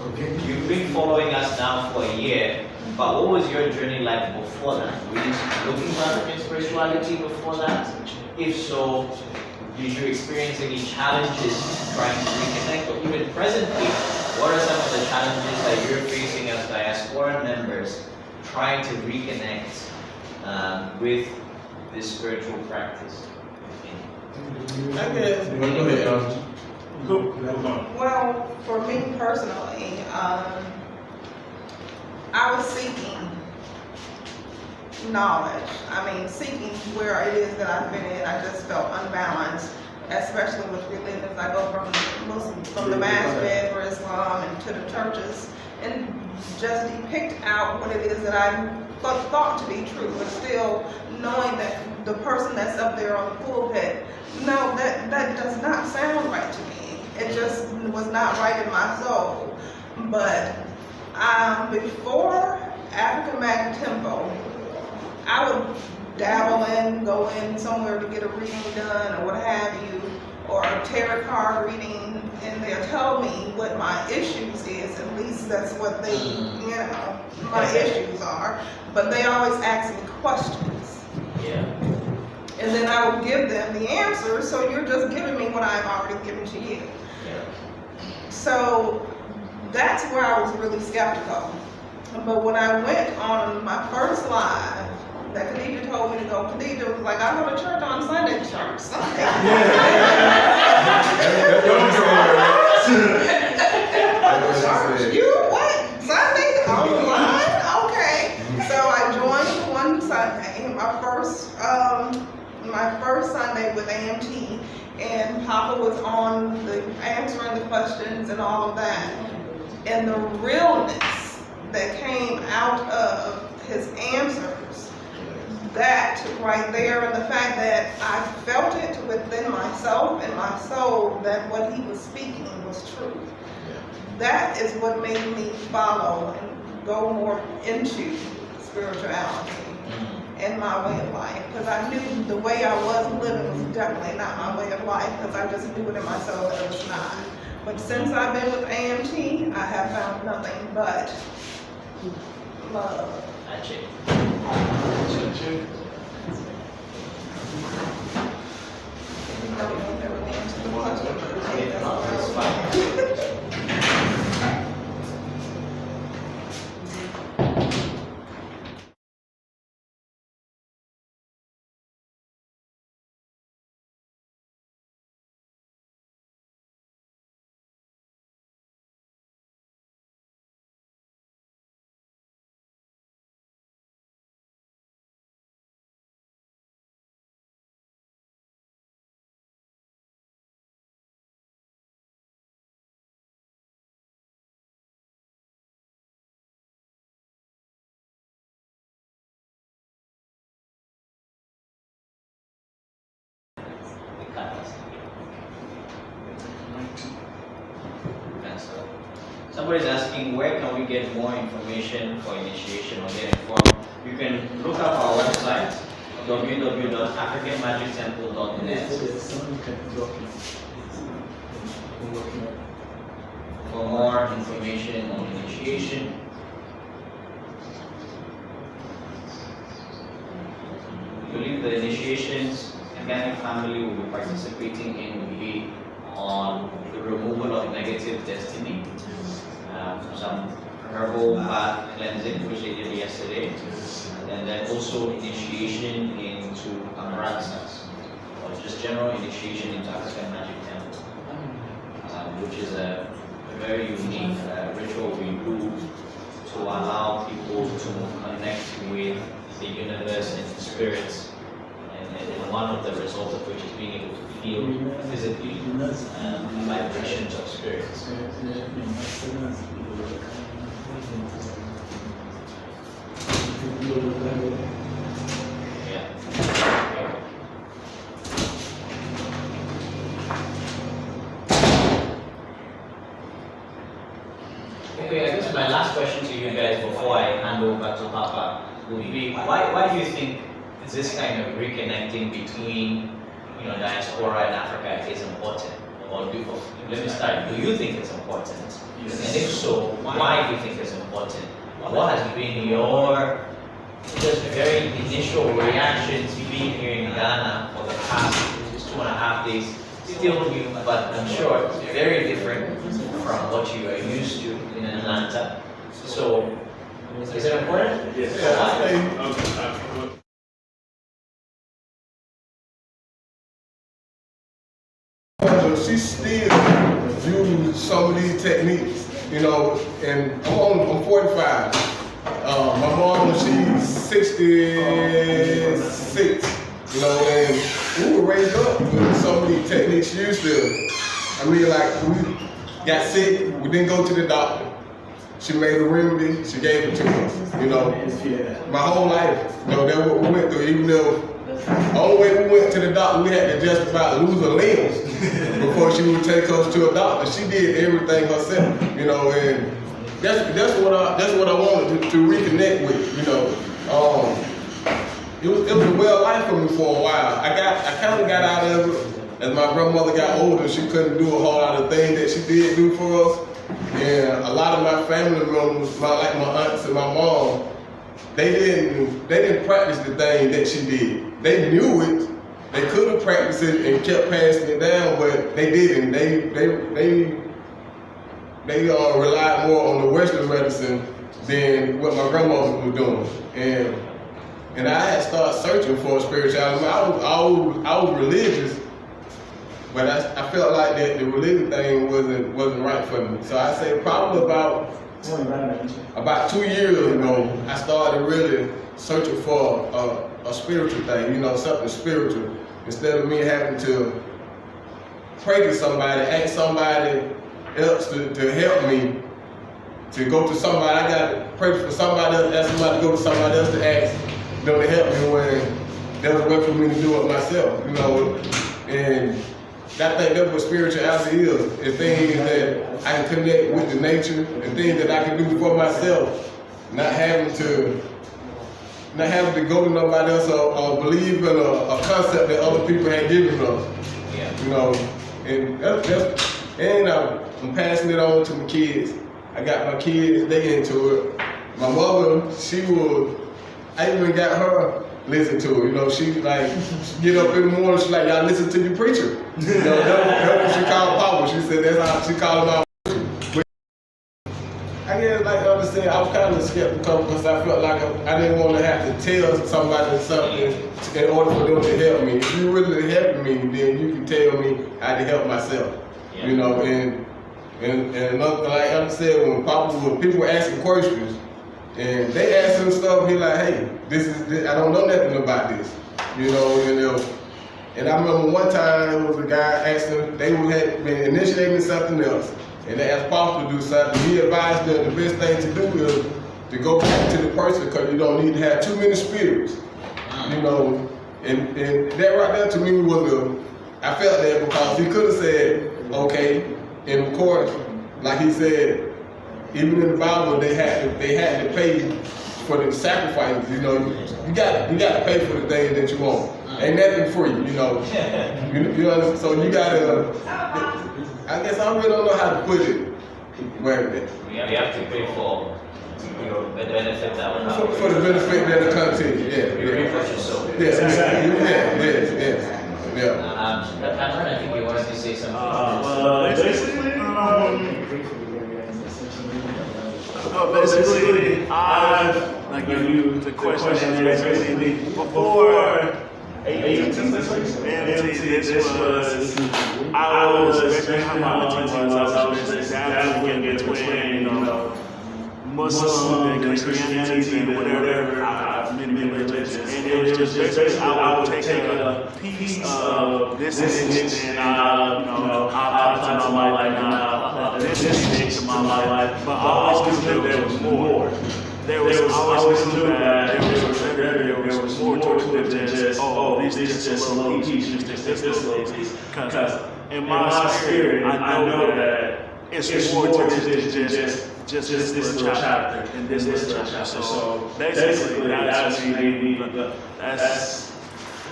you've been following us now for a year. But what was your journey like before that? Were you looking for African spirituality before that? If so, did you experience any challenges trying to reconnect? Or even presently, what are some of the challenges that you're facing as diaspora members trying to reconnect with this spiritual practice? I guess. Go ahead. Well, for me personally, I was seeking knowledge. I mean, seeking where it is that I've been in. I just felt unbalanced, especially with religions. I go from the masjid or Islam and to the churches, and just depict out what it is that I thought to be true, but still knowing that the person that's up there on the pulpit, no, that does not sound right to me. It just was not right in my soul. But before African Magic Tempo, I would dabble in, go in somewhere to get a reading done or what have you, or a tarot card reading, and they'll tell me what my issues is. At least that's what they, my issues are. But they always ask me questions. Yeah. And then I would give them the answers, so you're just giving me what I've already given to you. Yeah. So that's where I was really skeptical. But when I went on my first live, that Khadija told me to go, Khadija was like, I go to church on Sunday. Church Sunday. You what? Sunday online? Okay. So I joined one Sunday, my first Sunday with AMT, and Papa was on answering the questions and all of that. And the realness that came out of his answers, that right there, and the fact that I felt it within myself and my soul that what he was speaking was true. That is what made me follow and go more into spirituality and my way of life, because I knew the way I was living was definitely not my way of life, because I just knew it in myself that it was not. But since I've been with AMT, I have found nothing but love. Actually. Never answered the question, but okay, that's fine. Somebody's asking, where can we get more information for initiation or get informed? You can look up our website, www.africanmagictemple.net, for more information on initiation. I believe the initiations Organic family will be participating in will be on the removal of negative destiny, some herbal bath cleansing, which they did yesterday, and then also initiation into Amaraxas, or just general initiation into African Magic Temple, which is a very unique ritual we do to allow people to connect with the universe and the spirits. And one of the results of which is being able to feel physically the vibrations of spirits. Yeah. Okay, I guess my last question to you guys before I hand over to Papa would be, why do you think this kind of reconnecting between, diaspora and Africa is important? Or let me start. Do you think it's important? Yes. And if so, why do you think it's important? What has been your just very initial reactions being here in Ghana for the past 2.5 days? Still new, but I'm sure very different from what you are used to in Atlanta. So, is it important? Yes. She still uses some of these techniques, and I'm 45. My mom, she's 66, and we were raised up with some of these techniques she used to. Like we got sick, we didn't go to the doctor. she made a remedy, she gave it to us. You know, my whole life, you know, that's what we went through. Even though the only way we went to the doctor, we had to just about lose a limb before she would take us to a doctor. She did everything herself, you know, and that's what I wanted to reconnect with, you know. It was a well life for me for a while. I kind of got out of it. As my grandmother got older, she couldn't do a whole lot of things that she did do for us. And a lot of my family members, like my aunts and my mom, they didn't practice the thing that she did. They knew it, they could have practiced it and kept passing it down, but they didn't. They relied more on the Western medicine than what my grandmother was doing. And I had started searching for spirituality. I was religious, but I felt like that the religion thing wasn't right for me. So I say probably about 2 years ago, I started really searching for a spiritual thing, you know, something spiritual. Instead of me having to pray to somebody, ask somebody else to help me, to go to somebody, I got to pray for somebody else, ask somebody to go to somebody else to ask them to help me when there was a way for me to do it myself, you know. And I think that's what spirituality is things that I can connect with the nature and things that I can do for myself, not having to go to nobody else or believe in a concept that other people had given us. Yeah. You know, and I'm passing it on to my kids. I got my kids, they into it. My mother, I even got her listen to it. You know, she like, get up in the morning, she like, y'all listen to your preacher. You know, that's what she called Papa. She said that's how she called him out. I guess, like I understand, I was kind of skeptical because I felt like I didn't want to have to tell somebody something in order for them to help me. If you really help me, then you can tell me how to help myself. Yeah. You know, and another thing, like I said, when people were asking questions, and they asked him stuff, he like, hey, this I don't know nothing about this. You know, and I remember one time it was a guy asking, they had been initiating something else, and they asked Paul to do something. He advised them the best thing to do is to go back to the person because you don't need to have too many spirits. You know, and that right there to me I felt that because he could have said, okay, and of course, like he said, even in the Bible, they had to pay for the sacrifices. You know, you got to pay for the things that you want. Ain't nothing free. You know, you know. So you gotta. I guess I really don't know how to put it. Where you have to pay for the benefit that would have. For the benefit that the content. Yeah. I think you wanted to say something. Basically, like you the question is basically before AUT, this was I was especially how my auntie was. I was dabbling in between, you know, Muslim and Christianity and whatever. Many religions, and it was just basically I would take a piece of this and I'll to my life and this to my life, but I always knew that there was more. There was always knew that there was more to it than just this just a little piece, this little piece. Because in my spirit, I know that it's more to this just this little chapter and this little chapter. So basically, that's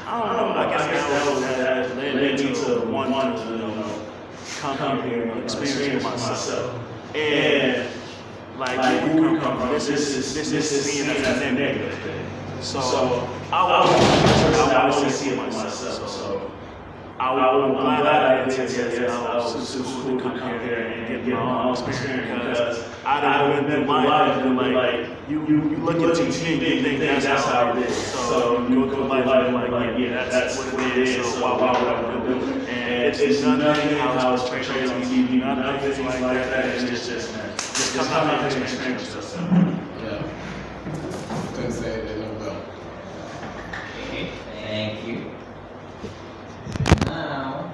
I don't know. I guess that led me to want to come here and experience myself. And like where we come from, this is seen as a negative thing. So I want to see it myself. So I'm glad I did it. I was super cool to come here and get my own experience because I don't live life and like you look at TV and you think that's how it is. So you go through life and like yeah, that's what it is. So why would I do it? And it's nothing how it's portrayed on TV, nothing like that. It's just come out and experience yourself. Yeah. Couldn't say it no better. Okay, thank you. Now,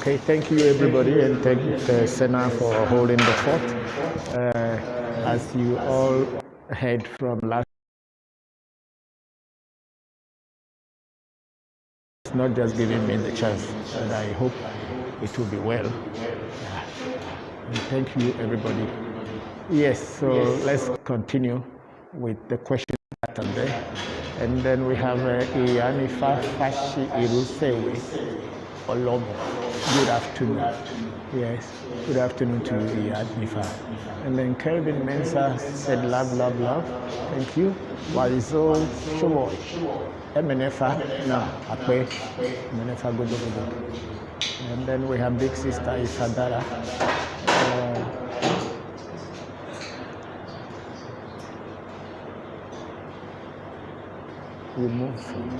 Okay, thank you everybody, and thank you, Senna, for holding the fort. As you all heard from last, it's not just giving me the chance, and I hope it will be well. And thank you everybody. Yes, so let's continue with the question pattern there. And then we have Iyanifa Fashi Irusewe Olomo. Good afternoon. Yes, good afternoon to you, Iyanifa. And then Kelvin Mensah said love, love, love. Thank you. Walizo Shoboy. Emenefa, no, Akwe. Emenefa, good, good, good. And then we have big sister Isadara. We move from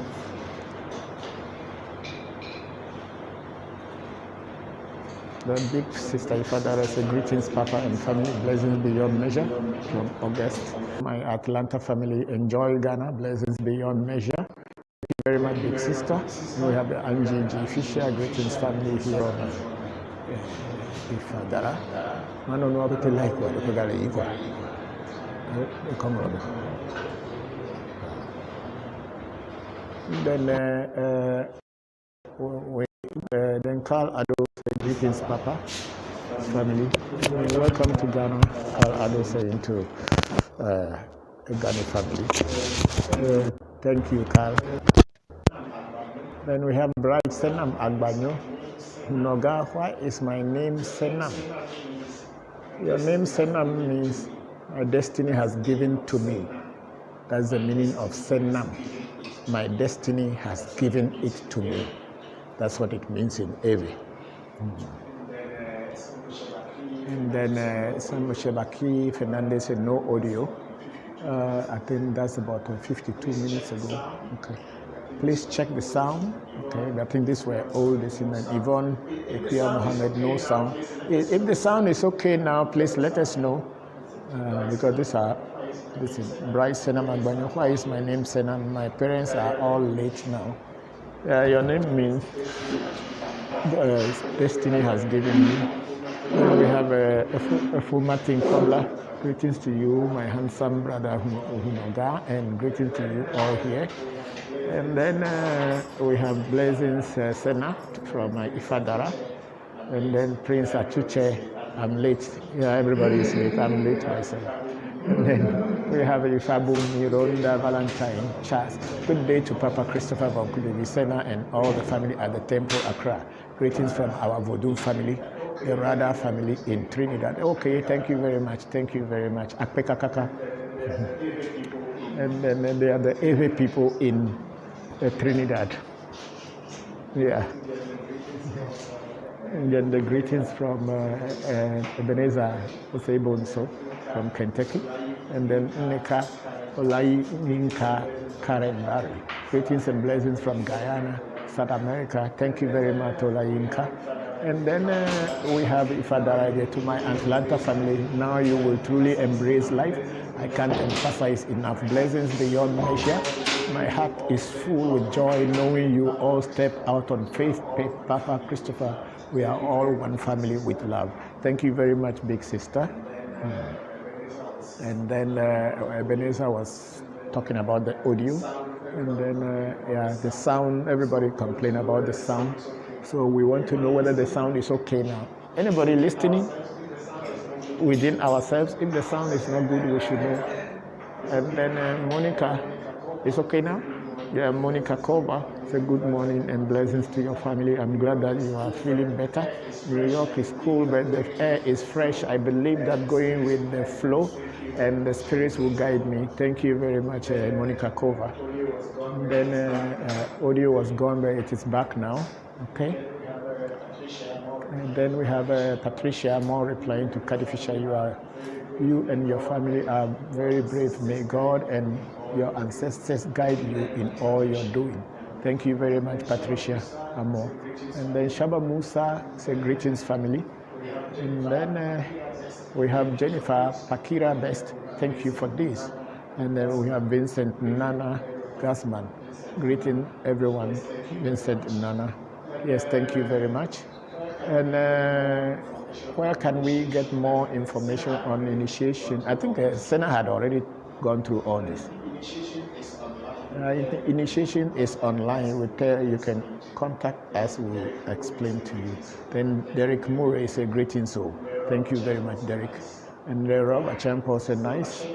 the big sister Ifadara said, greetings Papa and family, blessings beyond measure from August. My Atlanta family, enjoy Ghana, blessings beyond measure. Thank you very much, big sister. And we have the Angie G. Fisher, greetings family here on Ifadara. I don't know what to like what you got to come on. Then then Carl Ado said, greetings Papa, family. Welcome to Ghana. Carl Ado saying to Ghana family. Thank you, Carl. Then we have Bright Senam Agbanyo. Noga, why is my name Senam? Your name Senam means my destiny has given to me. That's the meaning of Senam. My destiny has given it to me. That's what it means in Ewe. And then Sam Shebaki Fernandez said no audio. I think that's about 52 minutes ago. Okay. Please check the sound. Okay. I think these were old. And Yvonne Ekia Mohammed, no sound. If the sound is okay now, please let us know. Because this is Bryce Senam Agbanyo. Why is my name Senam? My parents are all late now. Your name means destiny has given me. We have a Fumating Kobla. Greetings to you, my handsome brother Uhunoga, and greetings to you all here. And then we have Blessings Sena from Ifadara. And then Prince Achuche. I'm late. Yeah, everybody is late. I'm late myself. And then we have Ifabu Mironda Valentine Charles. Good day to Papa Christopher Voncujovi Sena and all the family at the Temple Accra. Greetings from our Vodu family, the Rada family in Trinidad. Okay, thank you very much. Thank you very much. Akpeka Kaka. And then they are the Ewe people in Trinidad. Yeah. And then the greetings from Ebenezer Osebonso from Kentucky. And then Nneka Olayininka Karen Barry. Greetings and blessings from Guyana, South America. Thank you very much, Olayinka. And then we have Ifadara to my Atlanta family. Now you will truly embrace life. I can't emphasize enough. Blessings beyond measure. My heart is full with joy knowing you all step out on faith. Papa Christopher, we are all one family with love. Thank you very much, big sister. And then Ebenezer was talking about the audio. And then, yeah, the sound, everybody complained about the sound. So we want to know whether the sound is okay now. Anybody listening within ourselves, if the sound is not good, we should know. And then Monica, is okay now? Yeah, Monica Kova, say good morning and blessings to your family. I'm glad that you are feeling better. New York is cool, but the air is fresh. I believe that going with the flow and the spirits will guide me. Thank you very much, Monica Kova. And then audio was gone, but it is back now. Okay. And then we have Patricia Moore replying to Kadi Fisher. You and your family are very brave. May God and your ancestors guide you in all you're doing. Thank you very much, Patricia Amor. And then Shaba Musa say greetings, family. And then we have Jennifer Pakira Best. Thank you for this. And then we have Vincent Nana Gassman. Greeting everyone, Vincent Nana. Yes, thank you very much. And where can we get more information on initiation? I think Senna had already gone through all this. Initiation is online. You can contact us. We'll explain to you. Then Derek Murray say greetings. So thank you very much, Derek. And Robert Champo said nice.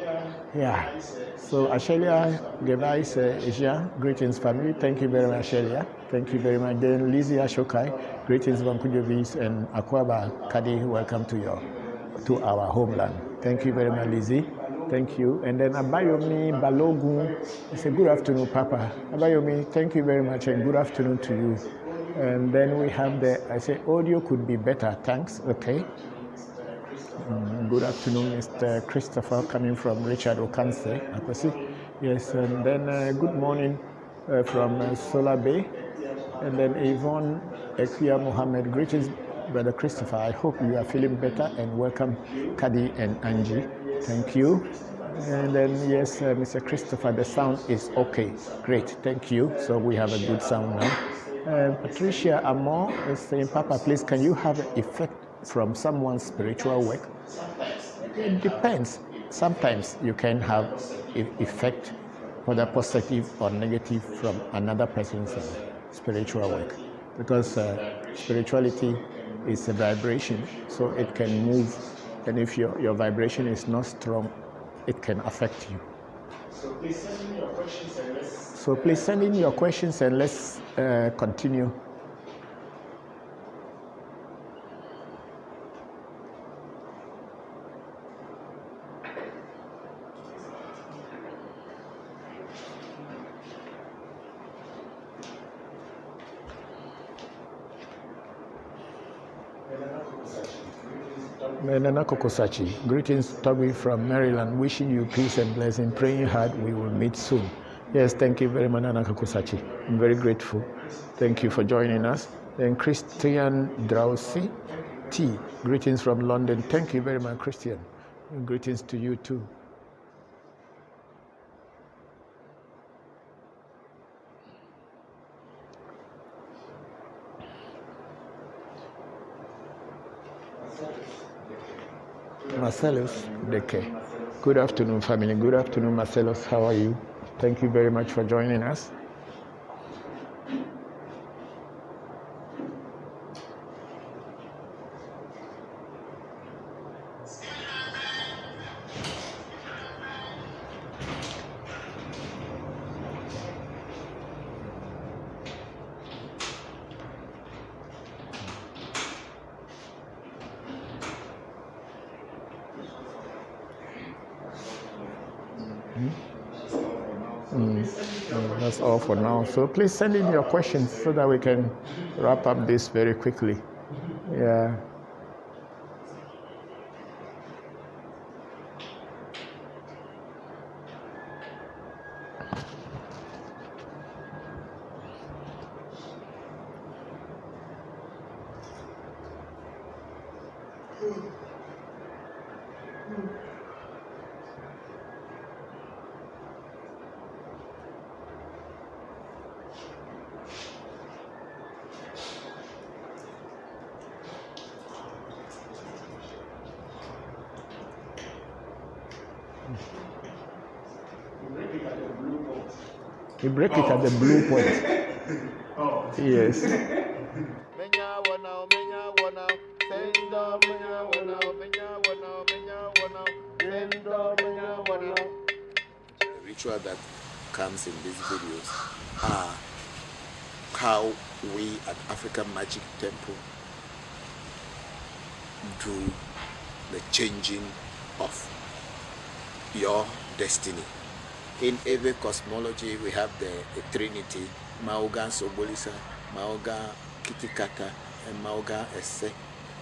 Yeah. So Ashelia Gevai Asia, greetings family. Thank you very much, Ashelia. Thank you very much. Then Lizzie Ashokai, greetings Voncujovi and Akwaba Kadi, welcome to our homeland. Thank you very much, Lizzie. Thank you. And then Abayomi Balogun, say good afternoon, Papa. Abayomi, thank you very much and good afternoon to you. And then we have I say audio could be better, thanks. Okay. Good afternoon, Mr. Christopher, coming from Richard Okanse, Akwasi. Yes, and then good morning from Solar Bay. And then Yvonne Ekia Mohammed, greetings, Brother Christopher. I hope you are feeling better and welcome Kadi and Angie. Thank you. And then, yes, Mr. Christopher, the sound is okay. Great, thank you. So we have a good sound now. Patricia Amor is saying, Papa, please, can you have an effect from someone's spiritual work? It depends. Sometimes you can have effect, whether positive or negative, from another person's spiritual work. Because spirituality is a vibration, so it can move. And if your vibration is not strong, it can affect you. So please send in your questions and let's continue. Menana Kokosachi, greetings Toby from Maryland, wishing you peace and blessing, praying hard we will meet soon. Yes, thank you very much, Nana Kokosachi. I'm very grateful. Thank you for joining us. Then Christian Drowsy T, greetings from London. Thank you very much, Christian. And greetings to you too. Marcellus Deke. Good afternoon, family. Good afternoon, Marcellus. How are you? Thank you very much for joining us. That's all for now. So please send in your questions so that we can wrap up this very quickly. Yeah. You break it at the blue point. Oh. Yes. The ritual that comes in these videos are how we at African Magic Temple do the changing of your destiny. In every cosmology, we have the Trinity, Mauga Sobolisa, Mauga Kitikata, and Mauga Ese,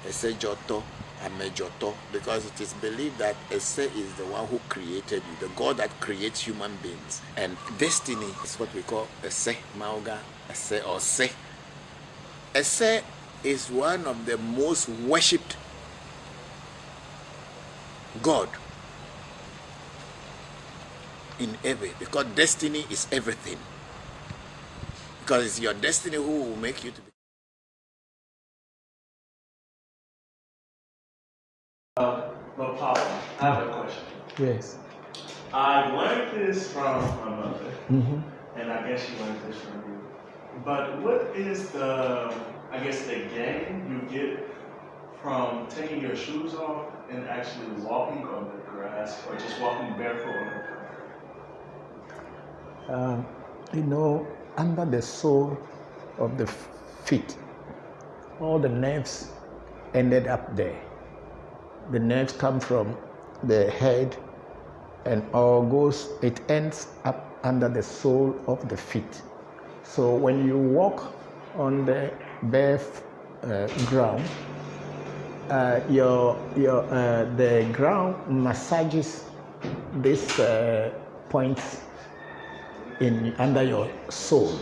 Ese Joto, and Mejoto, because it is believed that Ese is the one who created you, the God that creates human beings. And destiny is what we call Ese, Mauga, Ese, or Se. Ese is one of the most worshipped God in every, because destiny is everything, because it's your destiny who will make you to be But Paul, I have a question. Yes. I learned this from my mother, Mm-hmm. and I guess she learned this from you. But what is the gain you get from taking your shoes off and actually walking on the grass, or just walking barefoot on the grass? Under the sole of the feet, all the nerves ended up there. The nerves come from the head and it ends up under the sole of the feet. So when you walk on the bare ground, the ground massages these points under your sole.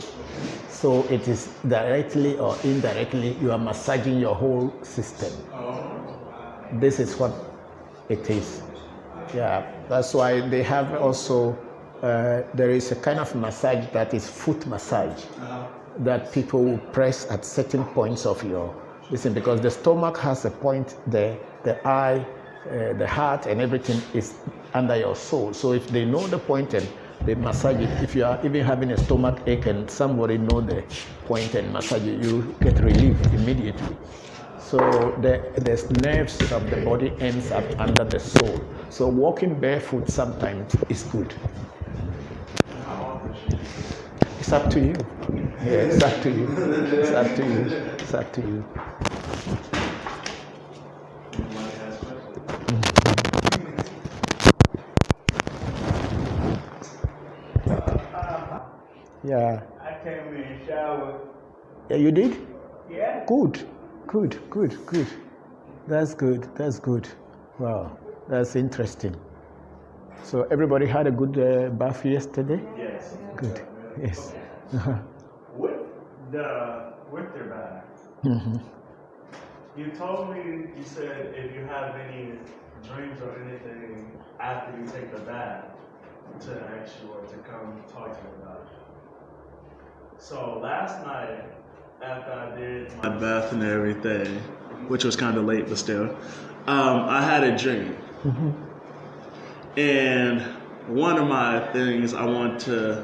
So it is directly or indirectly you are massaging your whole system. This is what it is. Yeah, that's why they have also, there is a kind of massage that is foot massage that people will press at certain points of your listen, because the stomach has a point there, the eye, the heart and everything is under your soul. So if they know the point and they massage it, if you are even having a stomach ache and somebody know the point and massage it, you get relief immediately. So the nerves of the body ends up under the soul. So walking barefoot sometimes is good. It's up to you. Yeah, it's up to you. It's up to you. It's up to you. Yeah. I came in and showered. Yeah, you did? Yeah. Good. That's good. Wow, that's interesting. So everybody had a good bath yesterday? Yes. Good. Yes. With their bath, you told me, you said if you have any dreams or anything after you take the bath, to ask you or to come talk to you about it. So last night, after I did my bath and everything, which was kind of late, but still, I had a dream. And one of my things, I want to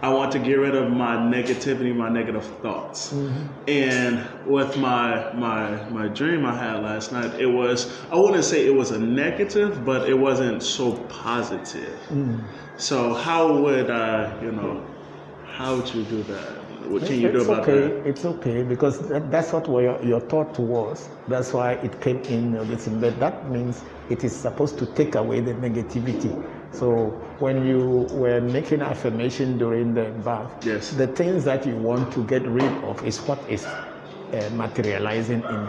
get rid of my negativity, my negative thoughts. And with my dream I had last night, I wouldn't say it was a negative, but it wasn't so positive. So how would how would you do that? What can you do about that? It's okay, because that's what your thought was. That's why it came in. But that means it is supposed to take away the negativity. So when you were making affirmation during the bath, yes, the things that you want to get rid of is what is materializing in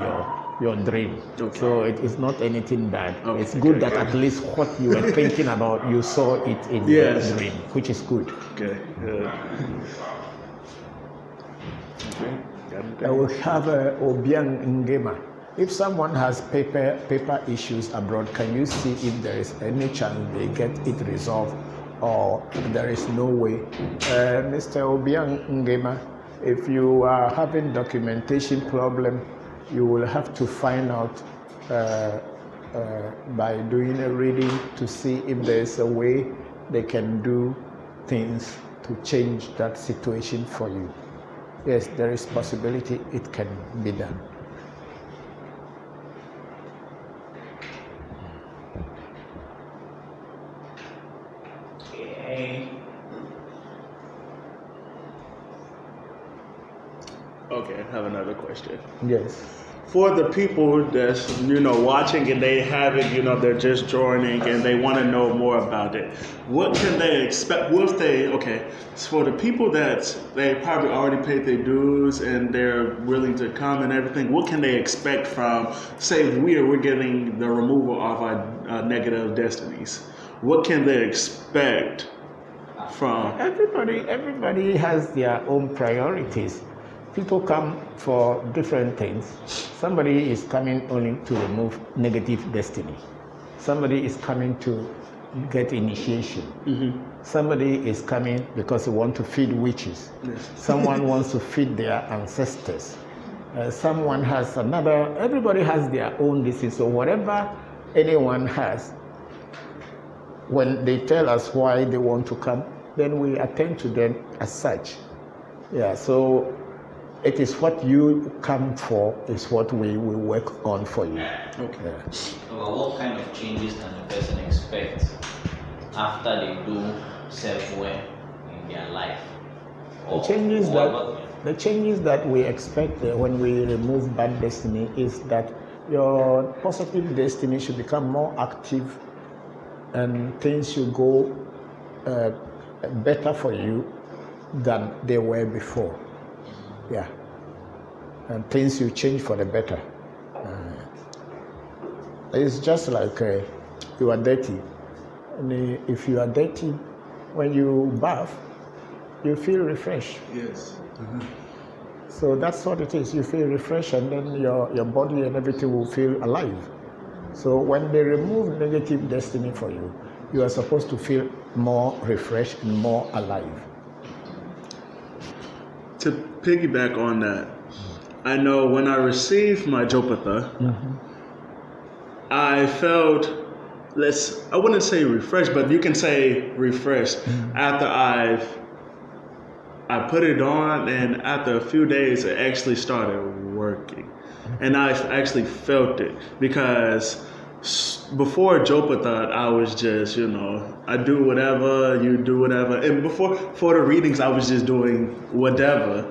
your dream. Okay. So it is not anything bad. Okay. It's good that at least what you were thinking about, you saw it in your dream, which is good. Okay. I will have Obiang Ngema. If someone has paper issues abroad, can you see if there is any chance they get it resolved, or there is no way? Mr. Obiang Ngema, if you are having documentation problem, you will have to find out by doing a reading to see if there is a way they can do things to change that situation for you. Yes, there is possibility it can be done. Okay, I have another question. Yes. For the people that's watching and they haven't, they're just joining and they want to know more about it, what can they expect? For the people that they probably already paid their dues and they're willing to come and everything, what can they expect from, say, we're getting the removal of our negative destinies? What can they expect from? Everybody has their own priorities. People come for different things. Somebody is coming only to remove negative destiny. Somebody is coming to get initiation. Somebody is coming because they want to feed witches. Yes. Someone wants to feed their ancestors. Someone has everybody has their own disease. So whatever anyone has, when they tell us why they want to come, then we attend to them as such. Yeah, so it is what you come for is what we will work on for you. Okay. Yeah. So what kind of changes can a person expect after they do self-work in their life? The changes that we expect when we remove bad destiny is that your positive destiny should become more active and things should go better for you than they were before. Yeah. And things will change for the better. It's just like you are dirty. And if you are dirty, when you bath, you feel refreshed. Yes. Mm-hmm. So that's what it is. You feel refreshed, and then your body and everything will feel alive. So when they remove negative destiny for you, you are supposed to feel more refreshed and more alive. To piggyback on that, I know when I received my Jopatha, I felt, I wouldn't say refreshed, but you can say refreshed after I put it on, and after a few days, it actually started working. And I actually felt it, because before Jopatha, I was just, I do whatever, you do whatever. And before the readings, I was just doing whatever.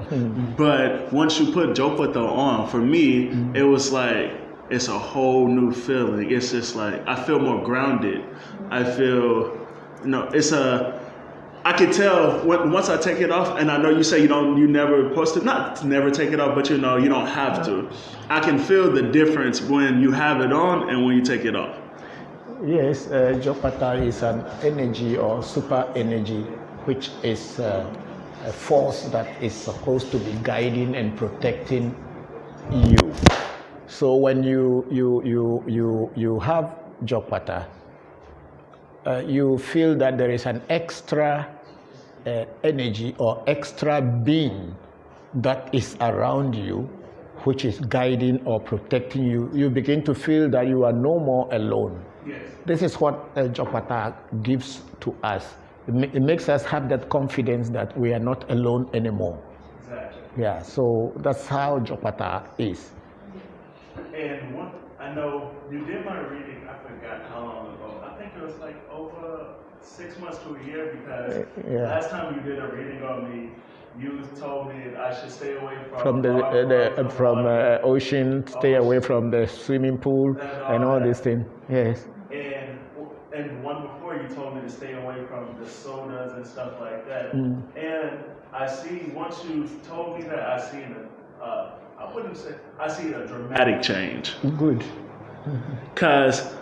But once you put Jopatha on, for me, it was like, it's a whole new feeling. It's just like, I feel more grounded. I feel, I could tell once I take it off, and I know you say you never supposed to, not never take it off, but you don't have to. I can feel the difference when you have it on and when you take it off. Yes, Jopatha is an energy or super energy, which is a force that is supposed to be guiding and protecting you. So when you have Jopatha, you feel that there is an extra energy or extra being that is around you, which is guiding or protecting you. You begin to feel that you are no more alone. Yes. This is what Jopatha gives to us. It makes us have that confidence that we are not alone anymore. Exactly. Yeah, so that's how Jopatha is. And I know you did my reading, I forgot how long ago. I think it was like over 6 months to a year, because last time you did a reading on me, you told me that I should stay away from the ocean, stay away from the swimming pool and all these things. Yes. And one before you told me to stay away from the sodas and stuff like that. And I see, once you told me that, I see I see a dramatic change. Good. Because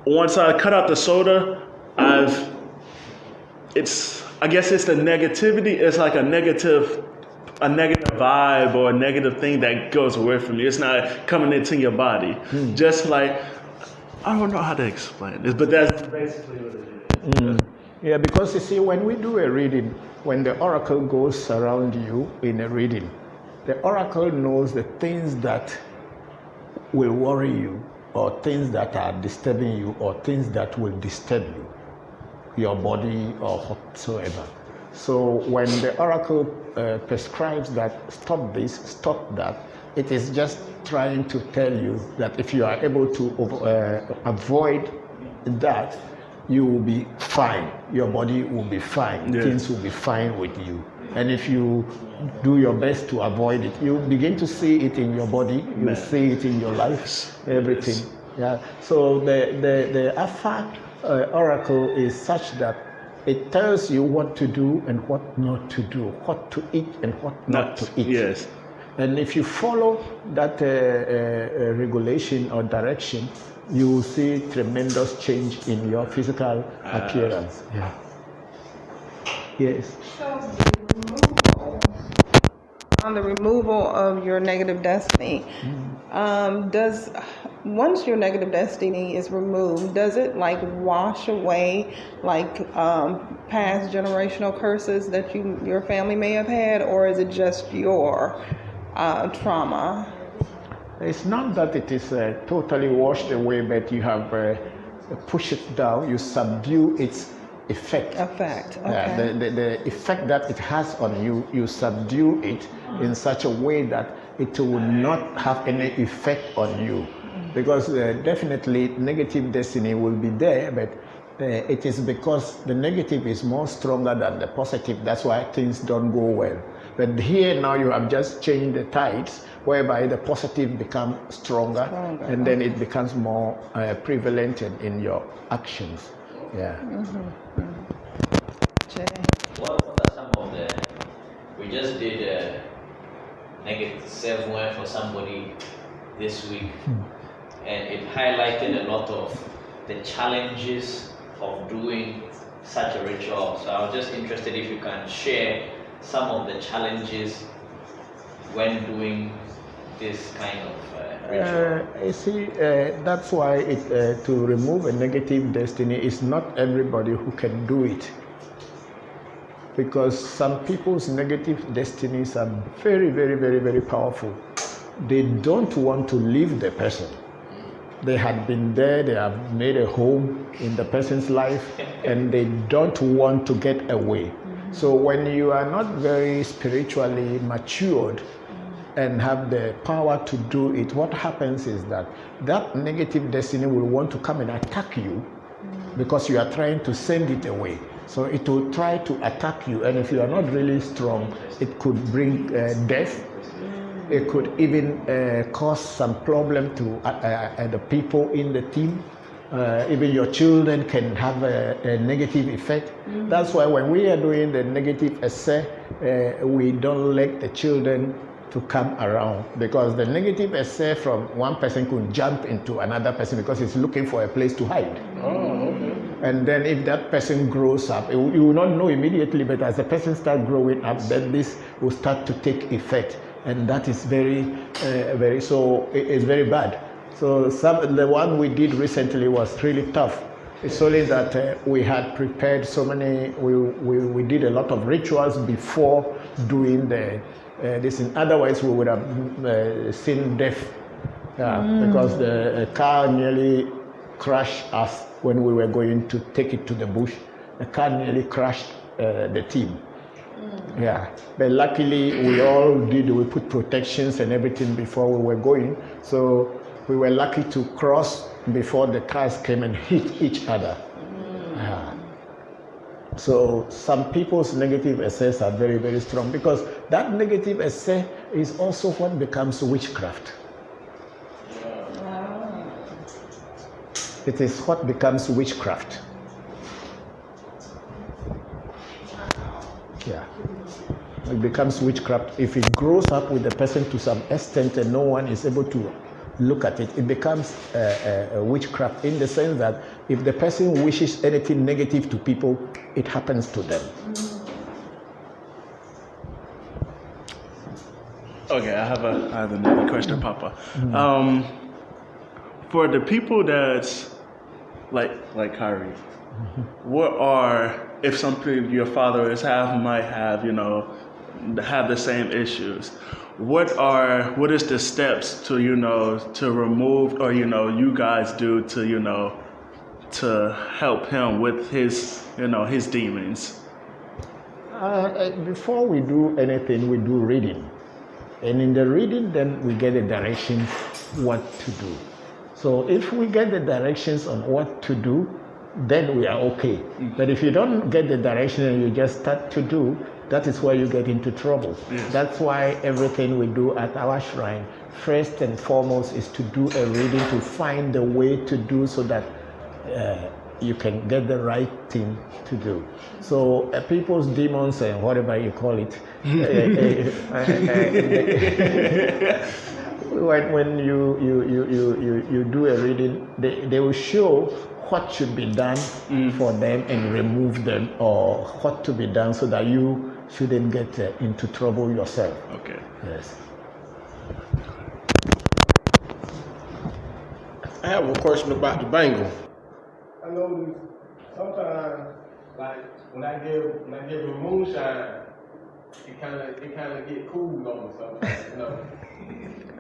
once I cut out the soda, I guess it's the negativity. It's like a negative vibe or a negative thing that goes away from you. It's not coming into your body. Just like, I don't know how to explain this, but that's basically what it is. Yeah, because you see, when we do a reading, when the oracle goes around you in a reading, the oracle knows the things that will worry you, or things that are disturbing you, or things that will disturb you, your body or whatsoever. So when the oracle prescribes that stop this, stop that, it is just trying to tell you that if you are able to avoid that, you will be fine. Your body will be fine. Yes. Things will be fine with you. And if you do your best to avoid it, you begin to see it in your body, you see it in your life, everything. Yes. Yeah. So the Alpha oracle is such that it tells you what to do and what not to do, what to eat and what not to eat. Yes. And if you follow that regulation or direction, you will see tremendous change in your physical appearance. Yeah. Yes. So on the removal of your negative destiny, once your negative destiny is removed, does it like wash away like past generational curses that your family may have had, or is it just your trauma? It's not that it is totally washed away, but you have pushed it down, you subdue its effect. Effect, Yeah, okay. the effect that it has on you, you subdue it in such a way that it will not have any effect on you. Because definitely negative destiny will be there, but it is because the negative is more stronger than the positive. That's why things don't go well. But here now you have just changed the tides, whereby the positive becomes stronger, and then it becomes more prevalent in your actions. Yeah. Jay. What are some of the, we just did a negative self-worth for somebody this week, and it highlighted a lot of the challenges of doing such a ritual. So I was just interested if you can share some of the challenges when doing this kind of ritual. You see, that's why to remove a negative destiny is not everybody who can do it. Because some people's negative destinies are very, very, very, very powerful. They don't want to leave the person. They had been there, they have made a home in the person's life, and they don't want to get away. So when you are not very spiritually matured and have the power to do it, what happens is that that negative destiny will want to come and attack you because you are trying to send it away. So it will try to attack you, and if you are not really strong, it could bring death. It could even cause some problem to the people in the team. Even your children can have a negative effect. That's why when we are doing the negative essay, we don't let the children to come around, because the negative essay from one person could jump into another person because he's looking for a place to hide. Oh, okay. And then if that person grows up, you will not know immediately, but as the person starts growing up, then this will start to take effect. And that is it's very bad. So the one we did recently was really tough. It's only that we had prepared so many, we did a lot of rituals before doing this. Otherwise we would have seen death. Because the car nearly crashed us when we were going to take it to the bush. The car nearly crashed the team. Yeah, but luckily we put protections and everything before we were going. So we were lucky to cross before the cars came and hit each other. So some people's negative essays are very, very strong, because that negative essay is also what becomes witchcraft. It is what becomes witchcraft. Yeah. It becomes witchcraft. If it grows up with the person to some extent and no one is able to look at it, it becomes a witchcraft, in the sense that if the person wishes anything negative to people, it happens to them. Okay, I have another question, Papa. For the people that's like Kyrie, what are, if something your father might have, have the same issues, what is the steps to to remove, or you guys do to help him with his his demons? Before we do anything, we do reading, and in the reading then we get the directions what to do. So if we get the directions on what to do, then we are okay. But if you don't get the direction and you just start to do, that is where you get into trouble. Yes. That's why everything we do at our shrine, first and foremost, is to do a reading to find the way to do, so that you can get the right thing to do. So people's demons and whatever you call it, when you do a reading, they will show what should be done for them and remove them, or what to be done so that you shouldn't get into trouble yourself. Okay. Yes. I have a question about the bangle. I know sometimes, like when I give a moonshine, it kind of get cool on me sometimes,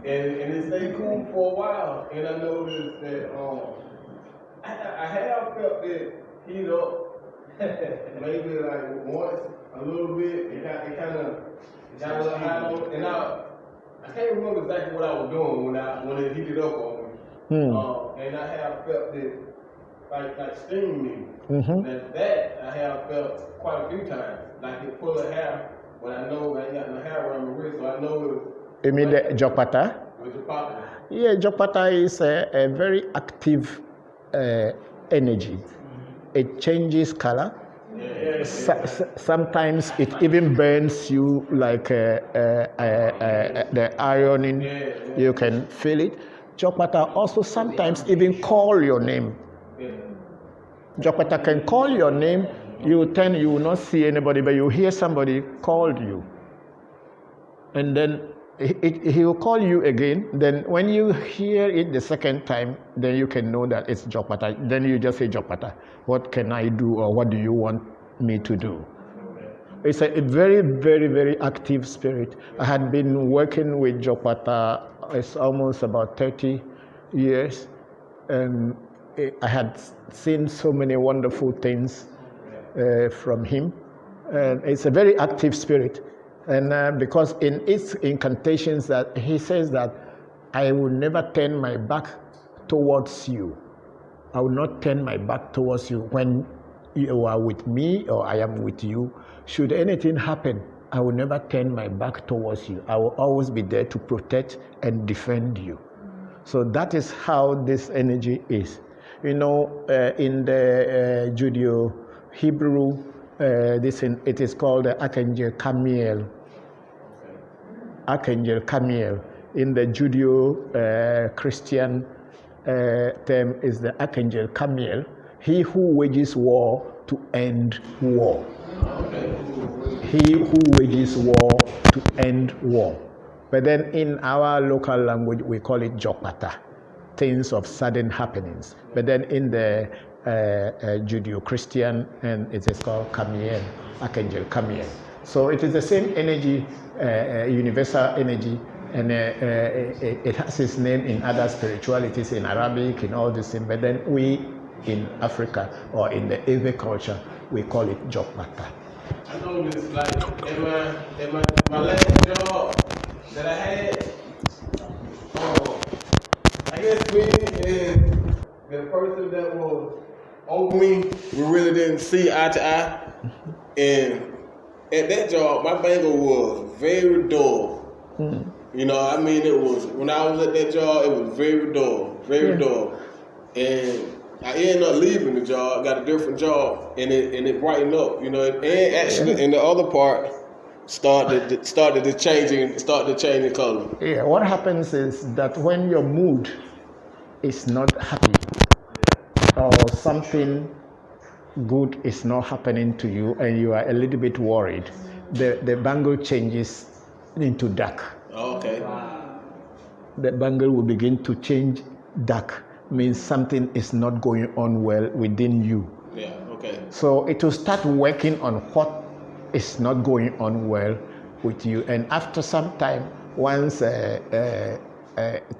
and it stayed cool for a while. And I noticed that I have felt it heat up maybe like once a little bit. It kind of got a little hot on, and I can't remember exactly what I was doing when it heated up on me. And I have felt it like sting me. That I have felt quite a few times. Like it pull a hair when I know I ain't got no hair around my wrist, so I know it. You mean the Jokpata? With Jokpata. Yeah, Jokpata is a very active energy. It changes color. Sometimes it even burns you like the ironing. You can feel it. Jokpata also sometimes even call your name. Jokpata can call your name. You turn, you will not see anybody, but you hear somebody called you. And then he will call you again. Then when you hear it the second time, then you can know that it's Jokpata. Then you just say, Jokpata, what can I do, or what do you want me to do? It's a very, very, very active spirit. I had been working with Jokpata, it's almost about 30 years, and I had seen so many wonderful things from him. And it's a very active spirit. And because in its incantations that he says that I will never turn my back towards you. I will not turn my back towards you when you are with me or I am with you. Should anything happen, I will never turn my back towards you. I will always be there to protect and defend you. So that is how this energy is. You know, in the Judeo-Hebrew, it is called the Archangel Camiel. Archangel Camiel. In the Judeo-Christian term is the Archangel Camiel. He who wages war to end war. He who wages war to end war. But then in our local language, we call it Jokpata, things of sudden happenings. But then in the Judeo-Christian, and it is called Camiel, Archangel Camiel. So it is the same energy, universal energy, and it has its name in other spiritualities, in Arabic, in all this thing. But then we, in Africa, or in the Ewe culture, we call it Jokpata. I know this, like, in my last job that I had, I guess me and the person that was over me, we really didn't see eye to eye. And at that job, my bangle was very dull. You know, I mean, it was, when I was at that job, it was very dull, very dull. And I ended up leaving the job, got a different job, and it brightened up, you know. And actually, in the other part, started to changing color. Yeah, what happens is that when your mood is not happy, or something good is not happening to you, and you are a little bit worried, the bangle changes into dark. Okay. The bangle will begin to change dark. Means something is not going on well within you. Yeah, okay. So it will start working on what is not going on well with you. And after some time, once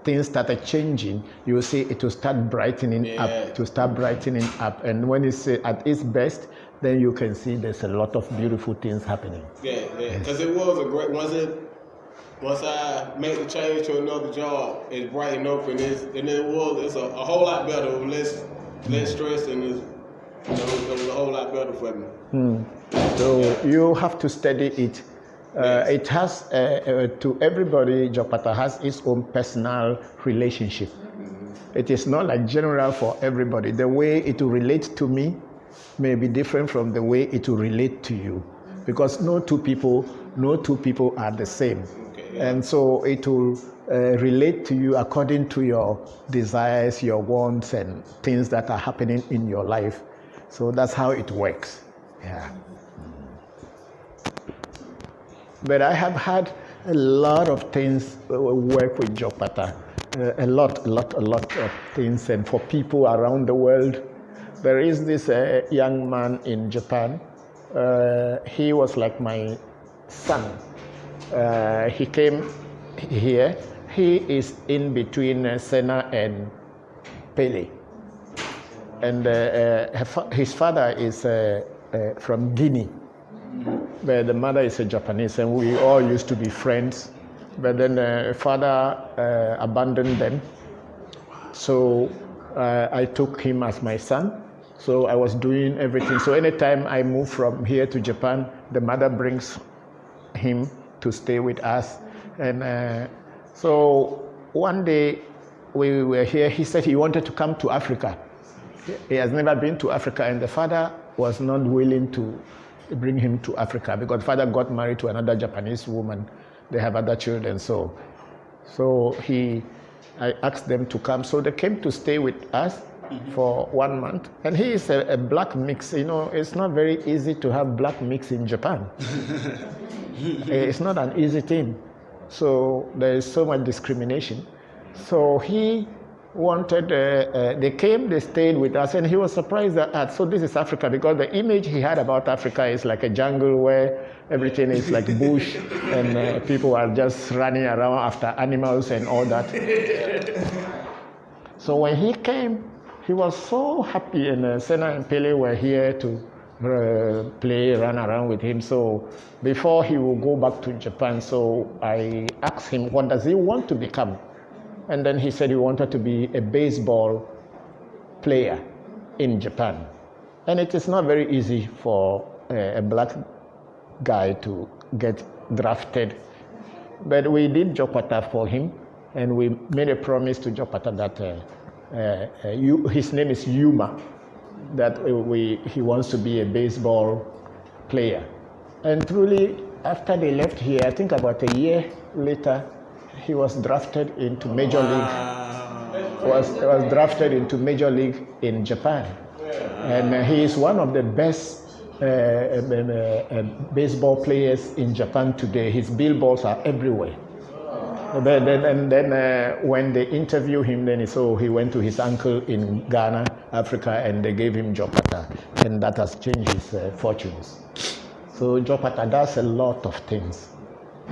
things started changing, you will see it will start brightening up. It will start brightening up. And when it's at its best, then you can see there's a lot of beautiful things happening. Yeah, because it was a great, once I made the change to another job, it brightened up, and it's a whole lot better, less stress, and it was a whole lot better for me. So you have to study it. It has, to everybody, Jokpata has its own personal relationship. It is not like general for everybody. The way it will relate to me may be different from the way it will relate to you, because no two people are the same. And so it will relate to you according to your desires, your wants, and things that are happening in your life. So that's how it works. Yeah. But I have had a lot of things work with Jokpata. A lot of things. And for people around the world, there is this young man in Japan. He was like my son. He came here. he is in between Senna and Pele. And his father is from Guinea, but the mother is a Japanese, and we all used to be friends. But then the father abandoned them, so I took him as my son. So I was doing everything. So anytime I move from here to Japan, the mother brings him to stay with us. And so one day we were here, he said he wanted to come to Africa. He has never been to Africa, and the father was not willing to bring him to Africa because the father got married to another Japanese woman. They have other children, so I asked them to come. So they came to stay with us for 1 month. And he is a black mix. You know, it's not very easy to have black mix in Japan. It's not an easy thing. So there is so much discrimination. So he wanted, they came, they stayed with us, and he was surprised that, so this is Africa, because the image he had about Africa is like a jungle where everything is like bush, and people are just running around after animals and all that. So when he came, he was so happy, and Senna and Pele were here to play, run around with him. So before he will go back to Japan, so I asked him, what does he want to become? And then he said he wanted to be a baseball player in Japan. And it is not very easy for a black guy to get drafted. But we did Jopata for him, and we made a promise to Jopata that his name is Yuma, that he wants to be a baseball player. And truly, after they left here, I think about a year later, he was drafted into Major League. Was drafted into Major League in Japan, and he is one of the best baseball players in Japan today. His billboards are everywhere. And then when they interview him, then he went to his uncle in Ghana, Africa, and they gave him Jopata, and that has changed his fortunes. So Jopata does a lot of things.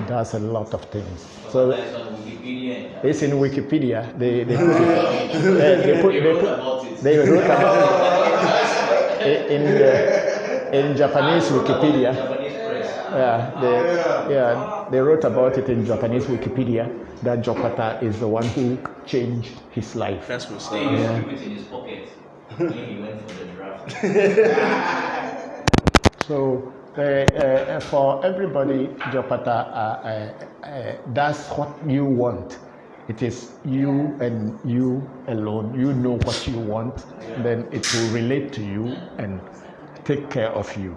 Does a lot of things. So it's in Wikipedia. They wrote about it in Japanese Wikipedia. They wrote about it in Japanese Wikipedia that Jopata is the one who changed his life. That's what's They used to keep it in his pocket when he went for the draft. So. For everybody, Jopata does what you want. It is you and you alone. You know what you want, then it will relate to you and take care of you.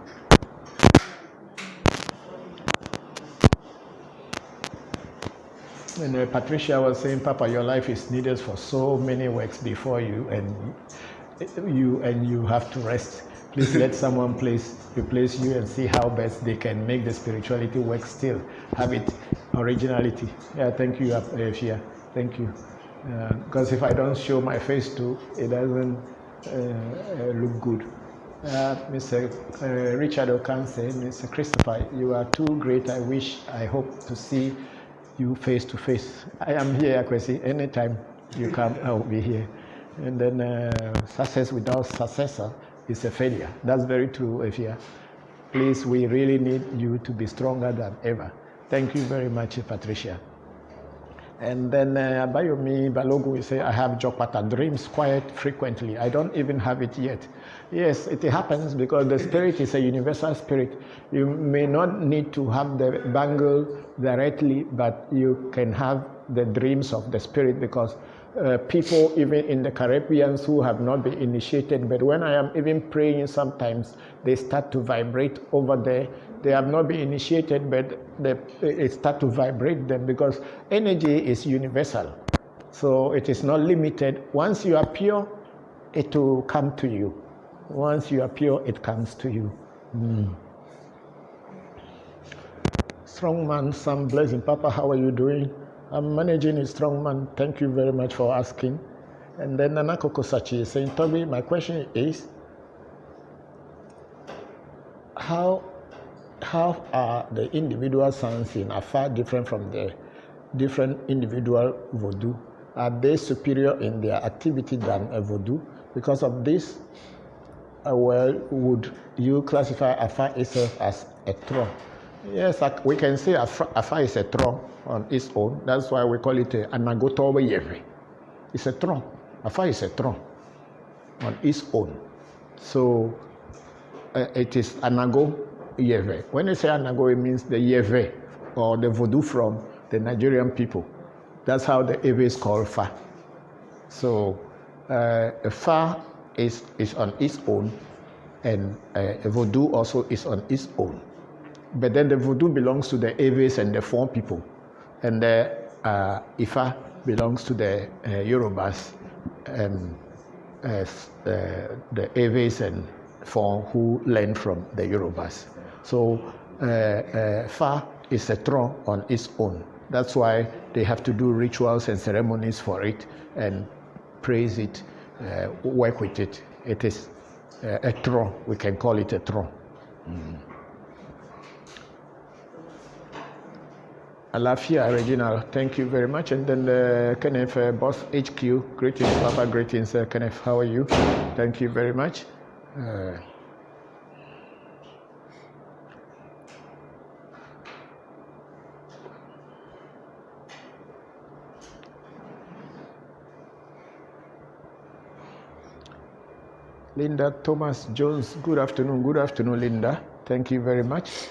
And Patricia was saying, Papa, your life is needed for so many works before you, and you have to rest. Please let someone replace you and see how best they can make the spirituality work still. Have it originality. Yeah, thank you, Afia. Thank you. Because if I don't show my face too, it doesn't look good. Mr. Richard Okanse, Mr. Christopher, you are too great. I hope to see you face to face. I am here, Akwesi. Anytime you come, I will be here. And then success without successor is a failure. That's very true, Efia. Please, we really need you to be stronger than ever. Thank you very much, Patricia. And then Abayomi Balogu will say, I have Jopata dreams quite frequently. I don't even have it yet. Yes, it happens because the spirit is a universal spirit. You may not need to have the bangle directly, but you can have the dreams of the spirit, because people even in the Caribbean who have not been initiated, but when I am even praying, sometimes they start to vibrate over there. They have not been initiated, but it start to vibrate them, because energy is universal. So it is not limited. Once you are pure, it will come to you. Once you are pure, it comes to you. Strong man, some blessing. Papa, how are you doing? I'm managing a strong man. Thank you very much for asking. And then Nana Kokosachi is saying, Toby, my question is, how are the individual sons in Afar different from the different individual vodu? Are they superior in their activity than a vodu? Because of this, well, would you classify Afa itself as a tron? Yes, we can say Afa is a tron on its own. That's why we call it Anagotoba Yeve. It's a tron. Afa is a tron on its own. So it is Anago Yeve. When you say Anago, it means the Yeve or the voodoo from the Nigerian people. That's how the Eve is called Fa. So Fa is on its own, and voodoo also is on its own. But then the voodoo belongs to the Eves and the Fon people, and the Ifa belongs to the Yorubas and the Eves and Fon who learn from the Yorubas. So Fa is a tron on its own. That's why they have to do rituals and ceremonies for it and praise it, work with it. It is a tron. We can call it a tron. Alafia Original, thank you very much. And then Kenneth, Boss HQ, greetings, Papa, greetings, Kenneth, how are you? Thank you very much. Linda Thomas Jones, good afternoon, Linda. Thank you very much.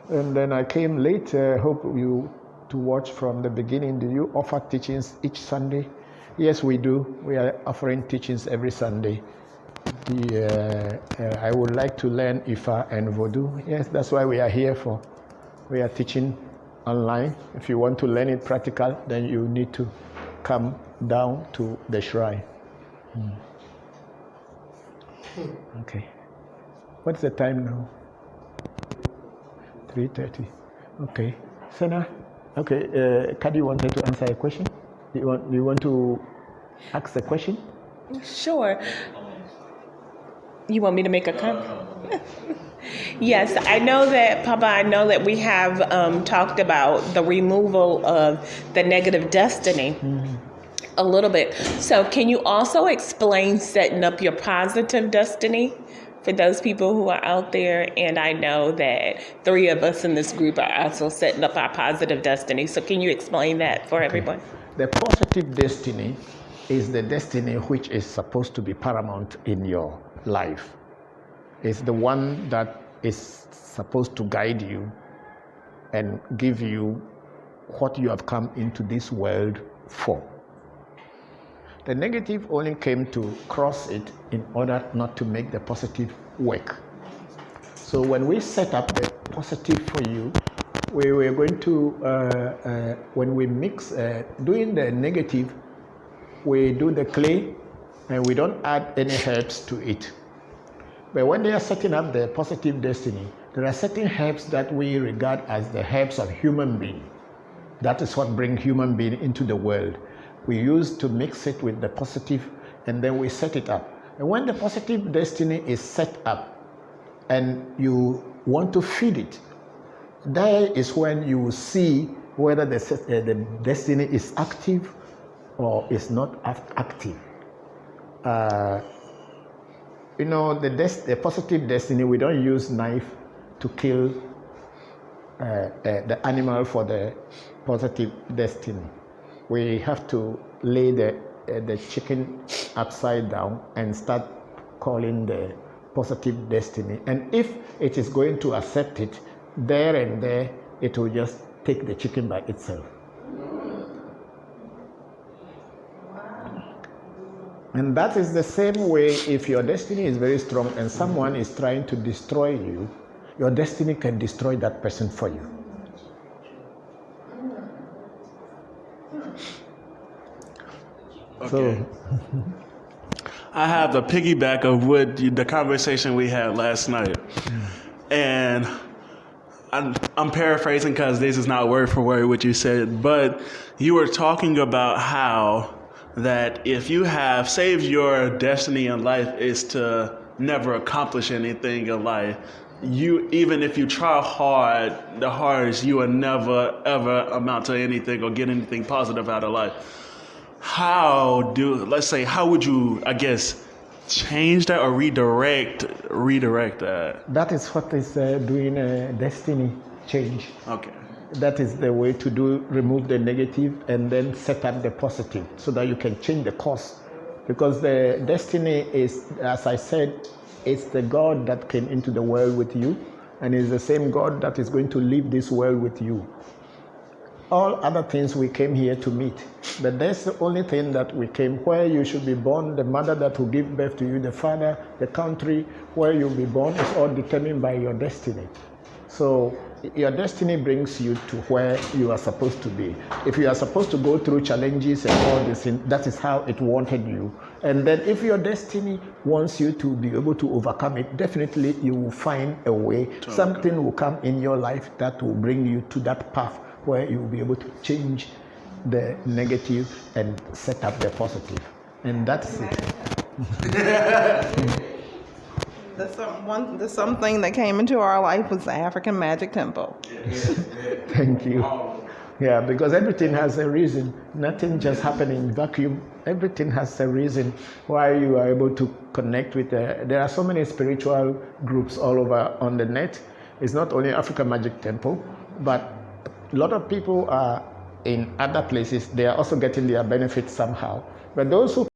And then I came late, hope you to watch from the beginning. Do you offer teachings each Sunday? Yes, we do. We are offering teachings every Sunday. I would like to learn Ifa and Vodu. Yes, that's why we are here for. We are teaching online. If you want to learn it practical, then you need to come down to the shrine. Okay. What's the time now? 3:30. Okay. Sana? Okay. Kadi wanted to answer a question. Do you want to ask the question? Sure. You want me to make a comment? Yes, I know that, Papa, I know that we have talked about the removal of the negative destiny a little bit. So can you also explain setting up your positive destiny for those people who are out there? And I know that 3 of us in this group are also setting up our positive destiny. So can you explain that for everyone? The positive destiny is the destiny which is supposed to be paramount in your life. It's the one that is supposed to guide you and give you what you have come into this world for. The negative only came to cross it in order not to make the positive work. So when we set up the positive for you, we were going to, when we mix, doing the negative, we do the clay and we don't add any herbs to it. But when they are setting up the positive destiny, there are certain herbs that we regard as the herbs of human being. That is what brings human being into the world. We use to mix it with the positive, and then we set it up. And when the positive destiny is set up and you want to feed it, there is when you will see whether the destiny is active or is not active. You know, the positive destiny, we don't use knife to kill the animal for the positive destiny. We have to lay the chicken upside down and start calling the positive destiny. And if it is going to accept it, there and there, it will just take the chicken by itself. And that is the same way if your destiny is very strong and someone is trying to destroy you, your destiny can destroy that person for you. Okay. So, I have a piggyback of the conversation we had last night. And I'm paraphrasing because this is not word for word what you said, but you were talking about how that if you have saved your destiny in life is to never accomplish anything in life, even if you try hard, the hardest, you will never ever amount to anything or get anything positive out of life. How would you, I guess, change that or redirect that? That is what is doing a destiny change. Okay. That is the way to remove the negative and then set up the positive so that you can change the course. Because the destiny is, as I said, it's the God that came into the world with you, and it's the same God that is going to leave this world with you. All other things we came here to meet, but that's the only thing that we came where you should be born, the mother that will give birth to you, the father, the country where you'll be born is all determined by your destiny. So your destiny brings you to where you are supposed to be. If you are supposed to go through challenges and all this, that is how it wanted you. And then if your destiny wants you to be able to overcome it, definitely you will find a way. Something will come in your life that will bring you to that path where you will be able to change the negative and set up the positive. And that's it. The something that came into our life was the African Magic Temple. Thank you. Yeah, because everything has a reason. Nothing just happened in vacuum. Everything has a reason why you are able to connect with. There are so many spiritual groups all over on the net. It's not only African Magic Temple, but a lot of people are in other places. They are also getting their benefits somehow. But those who